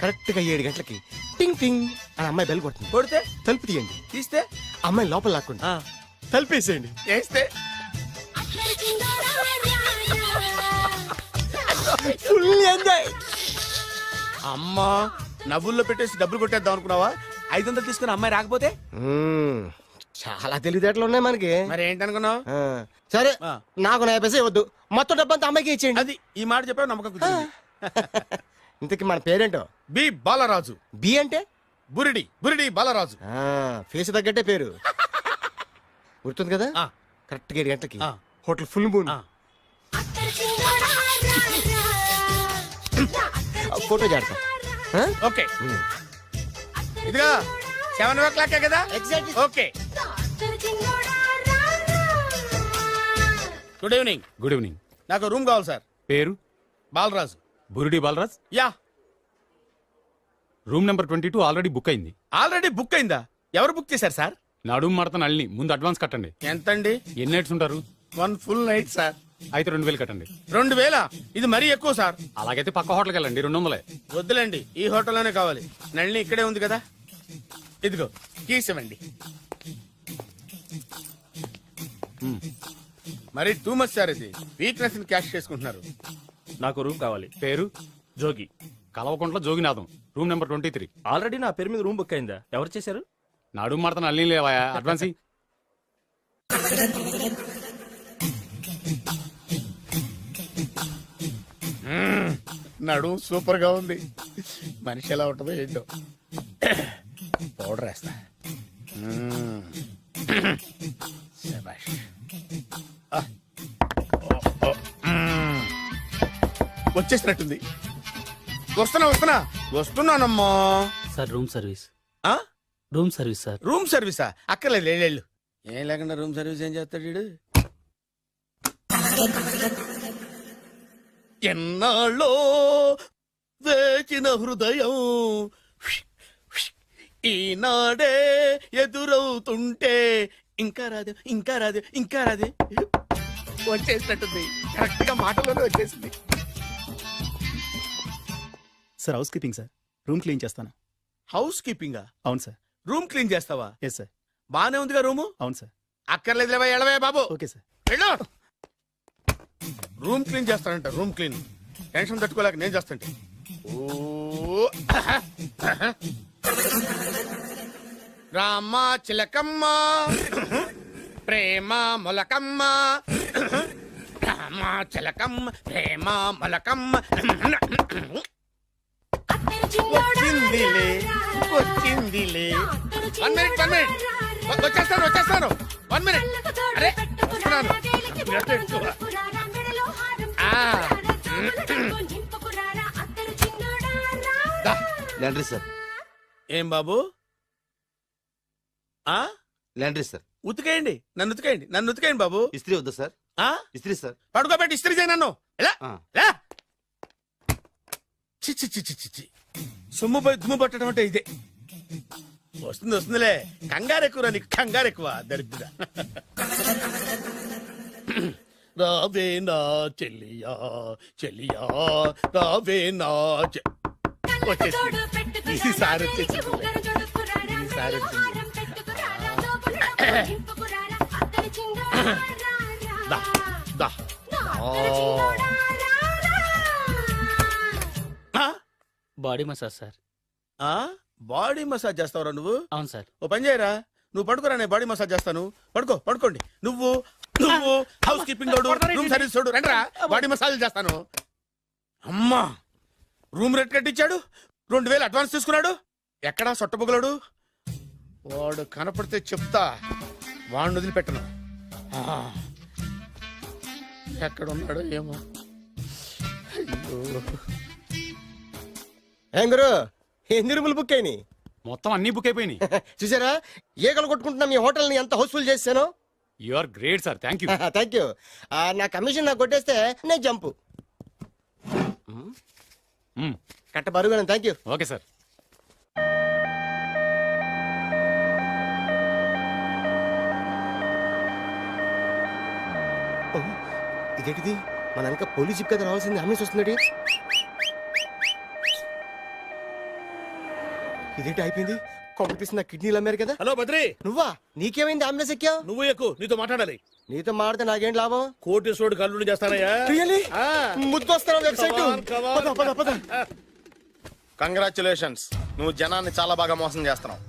కరెక్ట్ గా 7 గంటలకి టింగ్ టింగ్ అని అమ్మాయి బెల్ కొడుతుంది. కొడితే తలుపు తీయండి. తీస్తే అమ్మాయి లోపల లాక్కుంది. ఆ, తలుపేసేయండి. చేస్తే ఫుల్ ఎంజాయ్. అమ్మా నవ్వుల్లో పెట్టేసి డబ్బులు కొట్టేద్దాం అనుకున్నావా? 500 తీసుకుని అమ్మాయి రాకపోతే చాలా తెలివితేటలు ఉన్నాయి మనకి. మరి ఏంటనుకున్నావు? ఆ, సరే ఆ. నాకు 50 పైసే వద్దు, మొత్తం డబ్బంతా అమ్మాయికి ఇచ్చేయండి. అది ఈ మాట చెప్పావు, నమ్మకం కుదిరింది. ఇంతకి మన పేరేంటో? బి బాలరాజు. బి అంటే బురిడి బురిడి బాలరాజు. ఫేస్ తగ్గట్టే పేరు. గుర్తుంది కదా? ఆ. కరెక్ట్ గా 7 గంటలకి ఆ. Hotel full moon. ఆ. ఫోటో జాడతా. ఓకే ఇదిగా 7 కదా? Exactly. Okay. Good evening. Good evening. నాకు రూమ్ కావాలి సార్. పేరు? Balaraju. Burudi Balaraj. Yeah. Room number 22 already book అయింది. ఆల్రెడీ బుక్ అయిందా? ఎవరు బుక్ చేశారు సార్? నడుము మడత నల్ని ముందు అడ్వాన్స్ కట్టండి. ఎంతండి? ఎన్ని నైట్స్ ఉంటారు? 1 ఫుల్ నైట్ సార్. అయితే 2000 కట్టండి. 2000? ఇది మరీ ఎక్కువ సార్. అలాగైతే పక్క హోటల్కి వెళ్ళండి, 200. వద్దులేండి, ఈ హోటల్లోనే కావాలి. నళిని ఇక్కడే ఉంది కదా. ఇదిగో కీస్ ఇవ్వండి. మరి టూ మచ్ సార్, ఇది వీక్నెస్ ని క్యాష్ చేసుకుంటున్నారు. నాకు రూమ్ కావాలి. పేరు? Jogi. Kalvakuntla Joginatham. Room number 23. Already నా పేరు మీద రూమ్ బుక్ అయిందా? ఎవరు చేశారు? నడుము మడత నల్ని లేవా? అడ్వాన్స్ ఇయ్యి. నడు సూపర్ గా ఉంది. మనిషి ఎలా ఉంటుందో ఏంటో. పౌడర్ వేస్తా. శభాష్. ఆ. ఓ, ఓ. వచ్చేసినట్టుంది. వస్తున్నానమ్మా. Sir room service. ఆ? Room service sir. రూమ్ సర్వీసా? అక్కర్లేదు, లేళ్ళు. ఏం లేకుండా రూమ్ సర్వీస్ ఏం చేస్తాడు వీడు? ఎన్నాళ్ళో వేచిన హృదయం ఈనాడే ఎదురవుతుంటే ఇంకా రాదు, ఇంకా రాదు, ఇంకా రాదు. వచ్చేసినట్టుంది. కరెక్ట్ గా మాటలోనే వచ్చేసింది. Sir housekeeping sir. Room clean చేస్తాను. హౌస్ కీపింగా? అవును సార్. రూమ్ క్లీన్ చేస్తావా? Yes sir. బానే ఉందిగా రూము. అవును సార్. అక్కర్లేదు లేవా, ఎడవే బాబు. Okay sir. వెళ్ళు. రూమ్ క్లీన్ చేస్తానంట. రూమ్ క్లీన్ టెన్షన్ తట్టుకోలేక నేను చేస్తాంటే. ఓ రామ చిలకమ్మ ప్రేమ మొలకమ్మ, రామ చిలకమ్మ ప్రేమ మొలకమ్మ. వచ్చిందిలే వచ్చిందిలే. 1 minute. వచ్చేస్తాను. 1 minute. అరే వస్తున్నాను. Laundry sir. ఏం బాబు? ఆ లాండ్రీ సార్. ఉతికేయండి, నన్ను ఉతికేయండి బాబు. ఇస్త్రీ వద్దా సార్? ఆ ఇస్త్రీ సార్. పడుకోబెట్టి ఇస్త్రీ చేయి నన్ను. ఎలా ఆ. ఎలా? చిచ్చి చిచ్చి చిచ్చి. సొమ్ము పోయి దుమ్ము పట్టడం అంటే ఇదే. వస్తుందిలే. కంగారు ఎక్కువ, నీకు కంగారు ఎక్కువ. దరిద్ర. రావే నా చెల్లియా చెల్లియా, రావే నా వచ్చేసింది. ఈసారి వచ్చేసింది. ఈసారి వచ్చింది. దా, దా. Body massage sir. Body massage చేస్తావురా నువ్వు? అవును సార్. ఓ పని చేయరా, నువ్వు పడుకోరా, నేను బాడీ మసాజ్ చేస్తాను. పడుకోండి. నువ్వు నువ్వు హౌస్ కీపింగ్ రూమ్ సర్వీస్ చూడు రండిరా బాడీ మసాజ్ చేస్తాను. అమ్మా రూమ్ రేట్ కట్టించాడు, 2000 అడ్వాన్స్ తీసుకున్నాడు. ఎక్కడా సొట్టబుగలాడు? వాడు కనపడితే చెప్తా, వాడిని వదిలిపెట్టను. ఎక్కడున్నాడు ఏమో. ఏం గురు ఎన్ని రూములు బుక్ అయినాయి? మొత్తం అన్ని బుక్ అయిపోయినాయి. చూసారా ఈగలు కొట్టుకుంటున్నా మీ హోటల్ ని ఎంత హౌస్ఫుల్ చేశాను. You are great sir, thank you. Thank you. నా కమిషన్ నాకు కొట్టేస్తే నేను జంపు కట్ట బరువు. Thank you. Okay sir. ఇదేంటిది మన వెనక పోలీస్ జిప్ కదా రావాల్సింది, అంబులెన్స్ వస్తుంది. ఇదేంటి అయిపోయింది? కాంపిటీషన్ నా కిడ్నీలు అమ్మారు కదా. హలో బద్రి, నువ్వా? నీకేమైంది? అంబులెన్స్ ఎక్కావు? నువ్వు ఎక్కువ, నీతో మాట్లాడాలి. నీతో మాడితే నాకేం లాభం? కోటేశ్వరుడు కల్లుడు చేస్తానయ్యా. ముద్దొస్తాను వెబ్సైట్. కంగ్రాచులేషన్స్, నువ్వు జనాన్ని చాలా బాగా మోసం చేస్తున్నావు.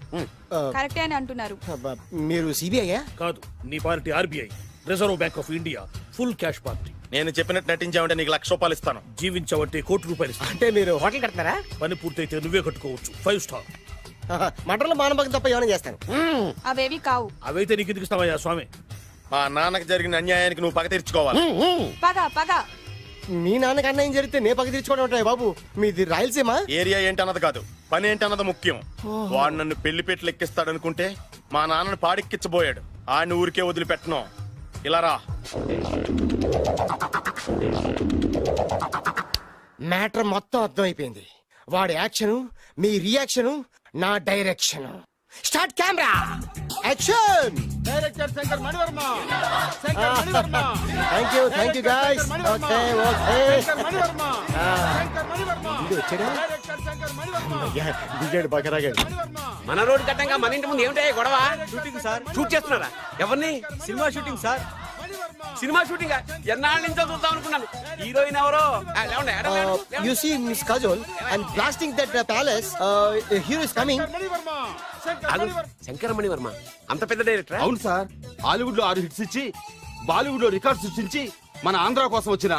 కరెక్టే అని అంటున్నారు. మీరు సిబిఐయా? కాదు, నీ party RBI, reserve bank of India, full cash party. నేను చెప్పినట్టు నటించావంటే నీకు ₹1,00,000 ఇస్తాను. జీవించవంటే ₹1,00,00,000 ఇస్తాను. అంటే మీరు హోటల్ కడతారా? పని పూర్తయితే నువ్వే కట్టుకోవచ్చు 5 స్టార్. మటన్లో మానభంగం తప్ప ఏమైనా చేస్తాను. అవేవి కావు. అవైతే నీకు ఎందుకు ఇస్తావయ్యా స్వామి? మా నాన్నకి జరిగిన అన్యాయానికి నువ్వు పగ తీర్చుకోవాలి. పగ పగ. మీ నాన్నకి అన్యాయం జరిగితే నే పక్క తీర్చుకోవడం ఉంటాయి బాబు. మీది రాయలసీమ. ఏరియా ఏంటన్నది కాదు, పని ఏంటన్నది ముఖ్యం. వాడు నన్ను పెళ్లిపేటలు ఎక్కిస్తాడనుకుంటే మా నాన్నని పాడెక్కించబోయాడు. ఆడిని ఊరికే వదిలిపెట్టను. ఇలా రా. మ్యాటర్ మొత్తం అర్థమైపోయింది. వాడి యాక్షన్, మీ రియాక్షన్, నా direction. Start camera action. Director Shankar Mani Varma. Shankar Mani Varma. Thank you guys. Okay okay. Shankar Mani Varma. Shankar Mani Varma. ఇది వచ్చాడా? డైరెక్టర్ శంకర్ మణివర్మ. దిగాడు బకరాగాడు. మన రోడ్డు కట్టంగా మన ఇంటి ముందు ఏమిటాయి గొడవ? Shooting sir. షూట్ చేస్తున్నారా? ఎవరిని? Cinema shooting sir. Cinema shooting ఎన్నాళ్ళ నుంచో చూద్దాం అనుకున్నాను. హీరోయిన్ ఎవరో? You see Miss Kajol, I'm blasting that palace. Hero is coming. Mani Varma. Shankar Mani Varma. Shankaramani Varma అంత పెద్ద డైరెక్టర్? అవును సార్, హాలీవుడ్ లో 6 హిట్స్ ఇచ్చి బాలీవుడ్ లో రికార్డ్ సృష్టించి మన ఆంధ్ర కోసం వచ్చిన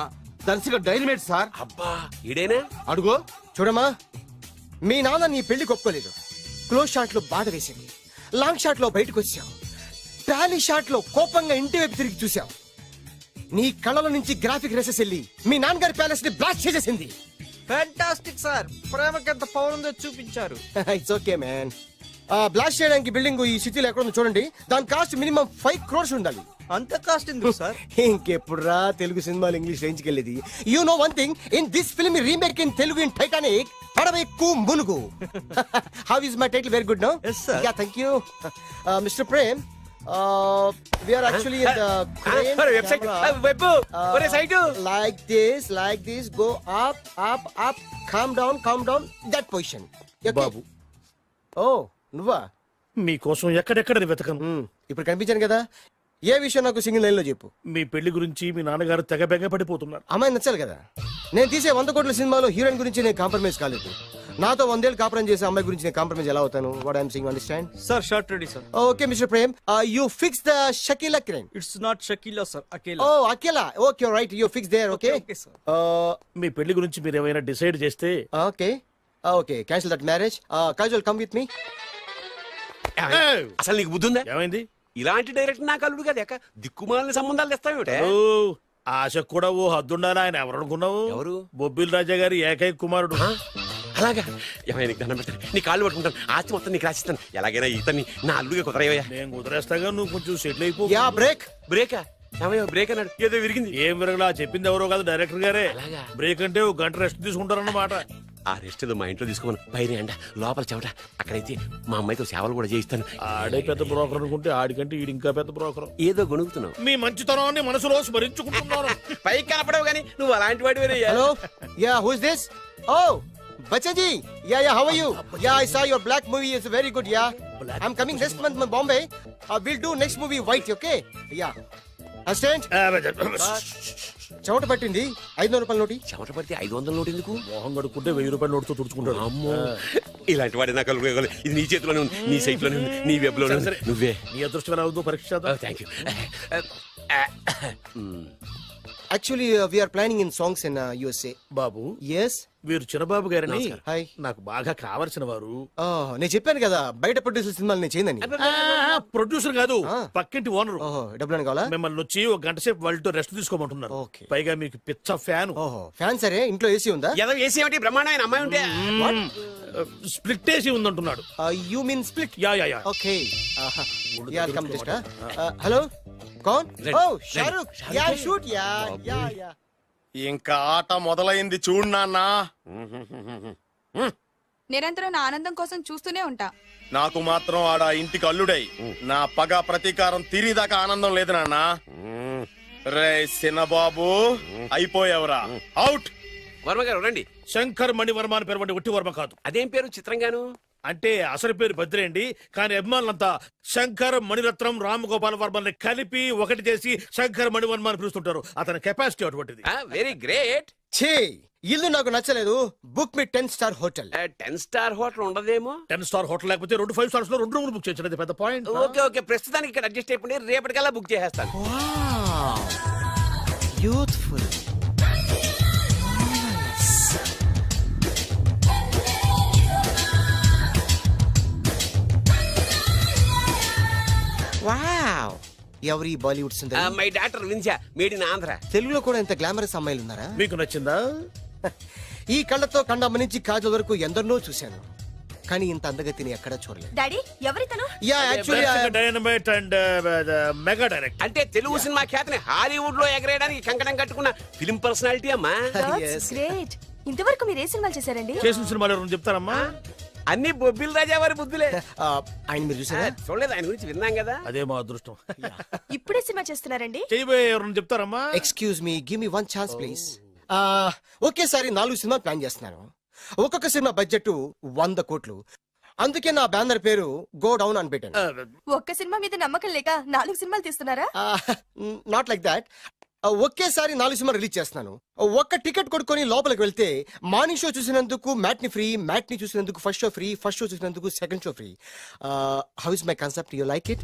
దర్శక డైనమేట్ సార్. అబ్బా ఈడేనా? అడుగో. చూడమ్మా, మీ నాన్న నీ పెళ్లి ఒప్పుకోలేదు. క్లోజ్ షాట్ లో బాధ వేసింది, లాంగ్ షాట్ లో బయటకు వచ్చావు, టాలీ షాట్ లో కోపంగా ఇంటి వైపు తిరిగి చూసావు. నీ కళ్ళలో నుంచి గ్రాఫిక్ రెసెస్ వెళ్ళి మీ నాన్నగారి ప్యాలెస్ ని బ్లాస్ట్ చేసేసింది. Fantastic sir. ప్రేమకి ఎంత పవర్ ఉందో చూపించారు. It's okay man. బ్లాస్ట్ చేయడానికి బిల్డింగ్ ఈ సిటీలో ఎక్కడ ఉందో చూడండి. దాని కాస్ట్ మినిమం 5 crores ఉండాలి. అంత కాస్ట్ ఎందుకు సార్? ఇంకెప్పుడురా తెలుగు సినిమాలు ఇంగ్లీష్ రేంజ్ కి వెళ్ళేది. You know one thing, in this film remake in Telugu in Titanic, పడవెక్కు మునుగు. How is my title? Very good no? Yes, sir. Yeah thank you. Mister Prem, we are actually in the crane website camera. Web ఒరే site like this go up calm down that position. Okay? బాబు, oh నువ్వా? మీకోసం ఎక్కడెక్కడ వెతకను. ఇప్పుడు కనిపించాను కదా. ఏ విషయం నాకు single line లో చెప్పు. మీ పెళ్లి గురించి మీ నాన్నగారు తెగ బెగ పడిపోతున్నారు. అమ్మాయి నచ్చాలి కదా. నేను తీసే 100 కోట్ల సినిమాలో హీరోయిన్ గురించి నేను కాంప్రమైజ్ కాలేదు. నాతో 100 ఏళ్ళు కాపురం చేసే అమ్మాయి గురించి నేను కాంప్రమైజ్ ఎలా అవుతాను? What I'm saying, understand? Sir shot ready sir. Okay mister Prem, you fix the Shakeela crane. It's not Shakeela sir, Akela. Oh Akela. Okay right, you fix there. Okay Okay, sir. మీ పెళ్లి గురించి మీరు ఏమైనా డిసైడ్ చేస్తే okay okay cancel that marriage. Kajal come with me. అసలు నీకు బుద్ధి ఉందా? ఏమైంది? ఇలాంటి డైరెక్టర్ నాకు అల్లుడు కదా, దిక్కుమాలిన సంబంధాలు తెస్తావేమిటే? ఓ, ఆశకు కూడా ఓ హద్దుండాలి. ఆయన ఎవరు అనుకున్నావు? ఎవరు? బొబ్బిల్ రాజా గారి ఏకైక కుమారుడు. అలాగా? ఏమైనా నీకు దండం పెడతాను, నీ కాళ్ళు పట్టుకుంటాను, ఆస్తి మొత్తం నీకు రాసిస్తాను. ఎలాగైనా ఇతన్ని నా అల్లుడిగా కుదరయ్యా. నేను కుదిరేస్తాగా, నువ్వు కొంచెం సెటిల్ అయిపో. Yeah break. బ్రేకా? ఏమయ్యో బ్రేక్ అన్నాడు, ఏదో విరిగింది. ఏం విరగలా? చెప్పింది ఎవరో కాదు, డైరెక్టర్ గారే. అలాగా? బ్రేక్ అంటే 1 గంట రెస్ట్ తీసుకుంటారన్నమాట. ఆ రెస్ట్ ఏదో మా ఇంట్లో తీసుకోమను. పైన ఎండ, లోపల చెమట. అక్కడైతే మా అమ్మాయితో సేవలు కూడా చేయిస్తాను. ఆడే పెద్ద బ్రోకర్ అనుకుంటే ఆడికంటే ఈడు ఇంకా పెద్ద బ్రోకర్. ఏదో గొణుగుతున్నావు. మీ మంచితనాన్ని మనసులో స్మరించుకుంటున్నాను. పైకి కనపడవు కానీ నువ్వు అలాంటి వాడి. Hello, yeah who is this? Oh బచ్చజీ, yeah how are you? Yeah I saw your black movie is very good. Yeah I am coming next month Bombay. Will do next movie white. Okay yeah assistant. చెమట పట్టింది, 500 రూపాయల నోటి. చెమట పడితే 500 note ఎందుకు? మోహం కడుక్కుంటే 1000 రూపాయల నోటుతో తుడుచుకుంటాడు. అమ్మో, ఇలాంటి వాడి నాకు ఇది నీ చేతిలోనే ఉంది, నీ సైట్ లోనే ఉంది, నీ వెబ్ లోనే ఉంది. నువ్వే నీ అదృష్టం ఎలా ఉందో పరీక్ష చేద్దాం. Thank you. Actually we are planning in songs in USA. Babu yes. వీరు చిన్నబాబు గారిని హాయ్. నాకు బాగా కావలసిన వారు. నేను చెప్పాను కదా బయట ప్రొడ్యూసర్ సినిమాలు నేను చేయదని. ప్రొడ్యూసర్ కాదు, పక్కింటి ఓనర్. ఓహో, డబ్బులు కావాలా? మిమ్మల్ని వచ్చి ఒక గంట సేపు వాళ్ళతో రెస్ట్ తీసుకోమంటున్నారు. Okay. పైగా మీకు పిచ్చ ఫ్యాన్. ఓహో, ఫ్యాన్ సరే. ఇంట్లో ఏసీ ఉందా? ఏదో ఏసీ ఏమిటి బ్రహ్మాండమైన అమ్మాయి ఉంటే స్ప్లిట్ ఏసీ ఉందంటున్నాడు. You mean split? Yeah yeah yeah. Okay. Yeah come just. Hello, కౌన్? Oh Shahrukh. Yeah shoot. Yeah yeah yeah. ఇంకా ఆట మొదలైంది చూడు నాన్న. నిరంతరం నా ఆనందం కోసం చూస్తూనే ఉంటా. నాకు మాత్రం ఆడ ఇంటికి అల్లుడై నా పగ ప్రతీకారం తీరిదాకా ఆనందం లేదు నాన్న. రే సినబాబు, అయిపోయావురా, అవుట్. వర్మ గారు రండి. శంకర్ మణివర్మ అని పేరు వంటి ఒట్టి వర్మ కాదు. అదేం పేరు చిత్రంగాను? అంటే అసలు పేరు బద్రేండి, కానీ అభిమానులంతా శంకర్ మణిరత్నం రామగోపాల్ వర్మని కలిపి ఒకటి చేసి శంకర్ మణివర్మ అని పిలుస్తుంటారు. అతని కెపాసిటీ అటువంటిది. Very great. ఛీ, ఇల్లు నాకు నచ్చలేదు. బుక్ మీ 10 స్టార్ హోటల్. 10 స్టార్ హోటల్ ఉండదేమో. 10 స్టార్ హోటల్ లేకపోతే 2 5 స్టార్స్ లో 2 రూములు బుక్ చేయొచ్చు. పెద్ద పాయింట్. ఓకే ఓకే, ప్రస్తుతానికి ఇక్కడ అడ్జస్ట్ అయిపోయి రేపటికల్లా బుక్ చేసేస్తాను. యూత్ఫుల్. వావ్, ఎవరి బాలీవుడ్ సుందరి? మై డాక్టర్ విన్సా, మేడ్ ఇన్ ఆంధ్ర. తెలుగులో కూడా ఇంత గ్లామరస్ అమ్మాయిలు ఉన్నారా? మీకు నచ్చిందా? ఈ కళ్ళతో కండమ్మ నుంచి కాజల్ వరకు ఎందరినో చూశాను, కానీ ఇంత అందగతిని ఎక్కడా చూడలేదు. డాడీ ఎవరితను? Yeah actually dynamite and mega direct. అంటే తెలుగు సినిమా ఖ్యాతిని హాలీవుడ్ లో ఎగరేయడానికి కంకణం కట్టుకున్న ఫిలిం పర్సనాలిటీ అమ్మా. గ్రేట్. ఇంతవరకు మీరు ఏ సినిమాలు చేశారండి? చేసిన సినిమాలు ఎవరు చెప్తారమ్మా? అన్ని బొబ్బిల్ రాజా వారి బుద్ధులే. ఆయన మీరు చూసారా? చూడలేదు, ఆయన గురించి విన్నాం కదా. అదే మా అదృష్టం. ఇప్పుడే సినిమా చేస్తున్నారండి? చేయబోయే ఎవరు చెప్తారమ్మా? Excuse me, give me 1 chance please. ఒకేసారి 4 సినిమా ప్లాన్ చేస్తున్నాను. ఒక్కొక్క సినిమా బడ్జెట్ 100 కోట్లు. అందుకే నా బ్యానర్ పేరు గో డౌన్ అని పెట్టాను. ఒక్క సినిమా మీద నమ్మకం లేక 4 సినిమాలు తీస్తున్నారా? Not like that. ఒకేసారి 4 సినిమా రిలీజ్ చేస్తున్నాను. ఒక్క టికెట్ కొనుక్కొని లోపలికి వెళ్తే మార్నింగ్ షో చూసినందుకు మ్యాట్ని ఫ్రీ, మ్యాట్ని చూసినందుకు first show free, first show చూసినందుకు second show free. How is my concept? You like it?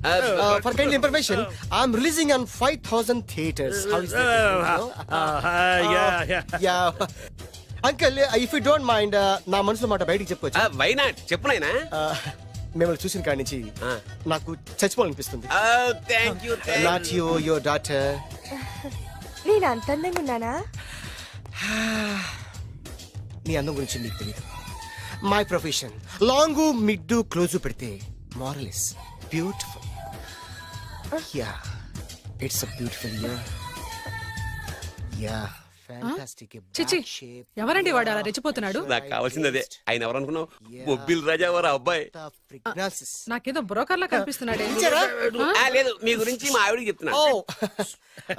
For kind information, I'm releasing on 5000 theatres. How is ya uncle, if you don't mind, నా మనసులో మాట బయటికి చెప్పొచ్చు? Why not, చెప్పు నాయనా. మిమ్మల్ని చూసిన కాడి నుంచి నాకు చచ్చిపోవాలనిపిస్తుంది. Thank you. Not you, your daughter. నేను అంత అందంగా ఉన్నానా? నీ అందం గురించి నీకు తెలియదు. My profession long mid close పెడితే moral is beautiful. Yeah, it's a beautiful year. Yeah, fantastic. చిచి, ఎవరండి వాడు అలా రెచ్చిపోతున్నాడు? నాకు కావాల్సింది అదే. ఆయన ఎవరు అనుకున్నావు? బొబ్బిల్ రాజా వారు అబ్బాయి. నాకేదో బ్రోకర్ లా కనిపిస్తున్నాడే. లేదు, మీ గురించి మా ఆవిడకి చెప్తున్నా.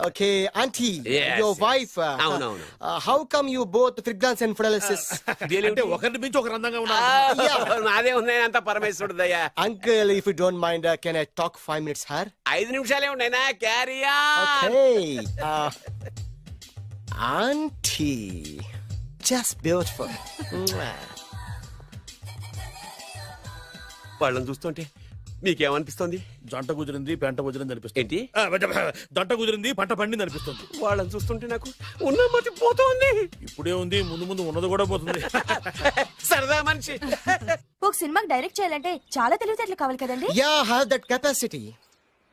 Okay aunty, Yes, your wife. అవునవును. How come you both fragrance and fidelities? అంటే ఒకరిని మించి ఒకరు అందంగా ఉన్నారు. నాదే ఉంది అంత పరమేశ్వరుడు దయ్యా. Uncle, if you don't mind, can I talk 5 minutes her? 5 నిమిషాలే ఉన్నాయినా, క్యారియా. ఓకే. Auntie, just beautiful. వాళ్ళని చూస్తుంటే మీకేమనిపిస్తుంది? జంట కుదిరింది, పెంట కుదిరింది అనిపిస్తుంది. ఏంటి? జంట కుదిరింది, పంట పండింది అనిపిస్తుంది. వాళ్ళని చూస్తుంటే నాకు ఉన్న మతి పోతుంది. ఇప్పుడే ఉంది, ముందు ముందు ఉన్నది కూడా పోతుంది. సరదా మనిషి. ఒక సినిమాకి డైరెక్ట్ చేయాలంటే చాలా తెలివితేటలు కావాలి కదండి? Yeah, have that capacity.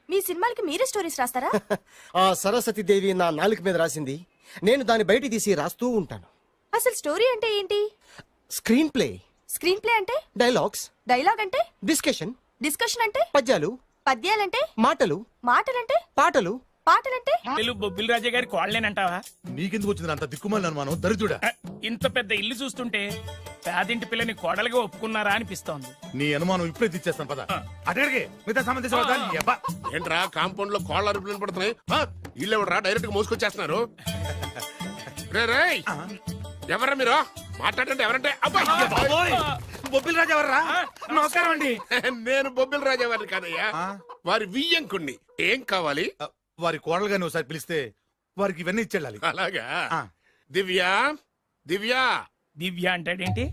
మీ సినిమాలకి మీరే స్టోరీస్ రాస్తారా? సరస్వతి దేవి నా నాలుక మీద రాసింది, నేను దాన్ని బయట తీసి రాస్తూ ఉంటాను. అసలు స్టోరీ అంటే ఏంటి? Screen play. స్క్రీన్ ప్లే అంటే? డైలాగ్స్. డైలాగ్ అంటే? డిస్కషన్. డిస్కషన్ అంటే? పద్యాలు. పద్యాలంటే? మాటలు. మాటలంటే? పాటలు. పాటలంటే? బొబ్బిల్ రాజా గారి కోడలేనంటావా? నీకెందుకు వచ్చింది అంత దిక్కుమాలి అనుమానం, దరిద్రుడా? ఇంత పెద్ద ఇల్లు చూస్తుంటే పేదింటి పిల్లని కోడలుగా ఒప్పుకున్నారా అనిపిస్తోంది. నీ అనుమానం ఇప్పుడే తెచ్చేస్తాను పద. అటడిగే మిగతా సంబంధించిన ఏంట్రా కాంపౌండ్ లో కోళ్ళ అరుపులు పడుతున్నాయి. ఇల్లు ఎవడరా డైరెక్ట్ గా మోసుకొచ్చేస్తున్నారు. ఎవరా మీరు మాట్లాడండి? ఎవరంటే? బొబ్బిల్ రాజా ఎవర్రా? నమస్కారం అండి. నేను బొబ్బిల్ రాజా వారిని కాదయ్యా, వారి వియ్యంకుణ్ణి. ఏం కావాలి? వారి కోడలుగా నువ్వు ఒకసారి పిలిస్తే వారికి ఇవన్నీ ఇచ్చేళ్ళాలి. అలాగా? దివ్య, దివ్య. దివ్య అంటాడేంటి?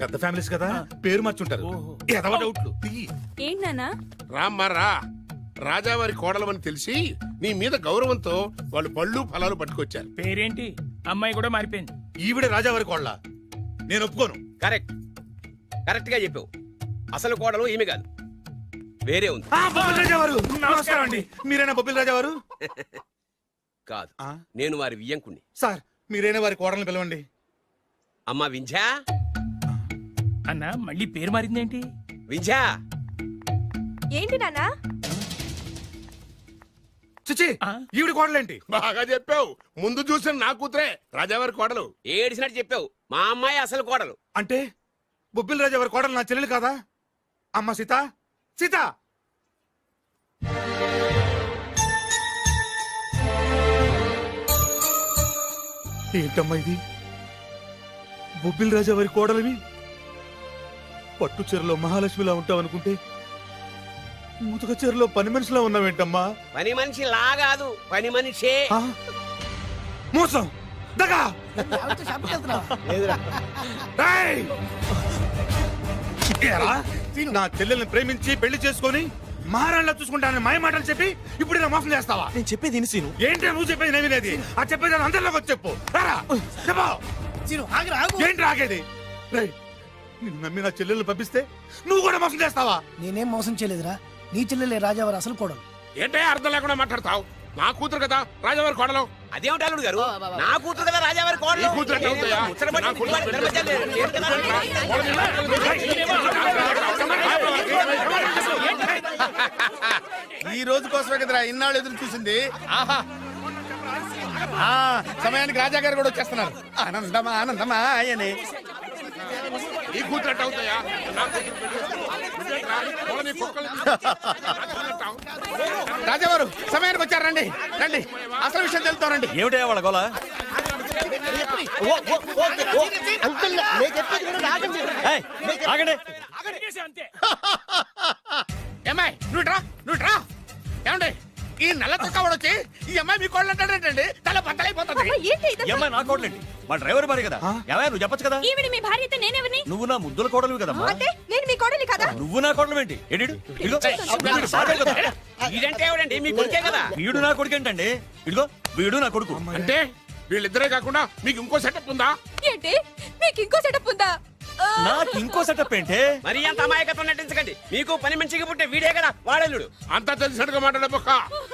పెద్ద ఫ్యామిలీస్ కదా, పేరు మార్చుంటారు. డౌట్లు ఏంటన్నా? రామ్మా రా. రాజావారి కోడలమని తెలిసి నీ మీద గౌరవంతో వాళ్ళు పళ్ళు ఫలాలు పట్టుకొచ్చారు. పేరేంటి? అమ్మాయి కూడా మారిపోయింది. ఈవిడే రాజావారి కోళ్ళ. నేను ఒప్పుకోను. కరెక్ట్ కరెక్ట్ గా చెప్పావు. అసలు కోడలు ఈమె కాదు, వేరే ఉంది. బొబ్బిల్ రాజావారు నమస్కారం అండి. మీరేనా బొబ్బిల్ రాజావారు? కాదు, నేను వారి వియ్యంకుణ్ణి. సార్ మీరైనా వారి కోడల్ని పిలవండి. అమ్మా వింధ్యా. అన్న మళ్ళీ పేరు మారిందేంటి? వింధ్యా. ఏంటి నాన్న? చిచి ఈవిడ కోడలేంటి? బాగా చెప్పావు. ముందు చూసిన నా కూతురే రాజావారి కోడలు. ఏడిసినట్టు చెప్పావు. మా అమ్మాయి అసలు కోడలు. అంటే బొబ్బిల్ రాజావారి కోడలు నా చెల్లెలు కాదా? అమ్మ సీత, సీత ఏంటమ్మా ఇది? బొబ్బిల్ రాజావారి కోడలివి పట్టు చీరలో మహాలక్ష్మిలా ఉంటావనుకుంటే ముతక చీరలో పని మనిషిలా ఉన్నావేంటమ్మా? పని మనిషి లా కాదు, పని మనిషే. మోసం, దగా. ఏయ్! ఏరా, నా చెల్లెల్ని ప్రేమించి పెళ్లి చేసుకొని మహారాణిలా చూసుకుంటానని మాయ మాటలు చెప్పి ఇప్పుడు ఇలా మోసం చేస్తావా? నేను చెప్పేది సీను. ఏంటి నువ్వు చెప్పేది నేను వినేది? ఆ చెప్పేది అందరిలోకి వచ్చి చెప్పు. రారా, చెప్పు. ఏంటి రాగేది? రేయ్, నిన్ను నమ్మి నా చెల్లెల్ని పంపిస్తే నువ్వు కూడా మోసం చేస్తావా? నేనేం మోసం చేయలేదురా, నీ చెల్లెలే రాజావారు అసలు కోడలు. ఏంటే అర్థం లేకుండా మాట్లాడతావు? నా కూతురు కదా రాజావారి కోడలు. అదేమిటి అల్లుడు గారు, నా కూతురు కదా రాజావారి నీ కోడలు. కూతురు ఎట్లా అవుతాయా? నా కూతురు ఈ రోజు కోసమే కదరా ఇన్నాళ్ళు ఎదురు చూసింది. ఆహా, సమయానికి రాజా గారు కూడా వచ్చేస్తున్నారు. ఆనందమా ఆనందమా ఆయనే. నీ కూతురు ఎట్లా అవుతాయా? నా కూతురు రాజావారు సమయానికి వచ్చారు. రండి రండి, అసలు విషయం తెలుస్తానండి. ఏమిటా వాళ్ళ గోల? అంతే. ఏమ్మాయి నువ్వు రా. ఏమండి ఈ నల్ల చొక్కావాడు వచ్చి ఈ అమ్మాయి మీ కోళ్ళు అంటాడేంటండి? తల బద్దలైపోతుంది. అమ్మాయి నా కోడలేంటి? మా డ్రైవర్ భార్య కదా. ఏమయ్య నువ్వు చెప్పొచ్చు కదా. ఈవిడ మీ భార్య అయితే నేనెవరిని? నువ్వు నా ముద్దుల కోడలు కదమ్మా. అంటే నేను మీ కోడలి కదా? నువ్వు నా కోడలు ఏంటి? ఇదంటే ఎవడండి? మీ కొడుకే కదా. వీడు నా కొడుకు ఏంటండి? ఇదిగో వీడు నా కొడుకు. అంటే వీళ్ళిద్దరే కాకుండా మీకు ఇంకో సెటప్ ఉందా? ఏంటి మీకు ఇంకో సెటప్ ఉందా? నాకు ఇంకో సెటప్ ఏంటి? మరి అంత అమాయకత్వం నటించకండి. మీకు పని మనిషికి పుట్టే వీడే కదా వాడల్లుడు. అంతా తెలిసినట్టుగా మాట్లాడబోక.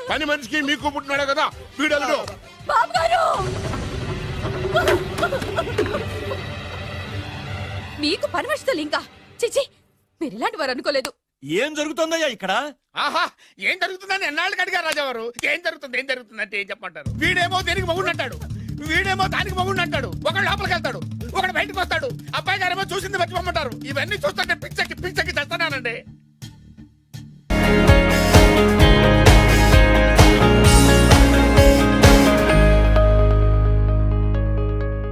పని మనిషికి మీకు పుట్టినాడే కదా వీడల్లుడు. మీకు పని మనిషితో ఇంకా చిచి, మీరు ఇలాంటి వారు అనుకోలేదు. ఏం జరుగుతుందయ్యా ఇక్కడ? ఆహా, ఏం జరుగుతుందని ఎన్నాళ్ళకి అడిగారు రాజావారు. ఏం జరుగుతుందంటే ఏం చెప్పంటారు? వీడేమో దేనికి మగుడు అంటాడు, వీడేమో దానికి మగుడు అంటాడు. ఒకడు లోపలికి వెళ్తాడు, ఒకడు బయటకు వస్తాడు. అబ్బాయి గారేమో చూసింది మర్చిపోమంటారు. ఇవన్నీ చూస్తుంటే పిచ్చకి తెస్తానండి.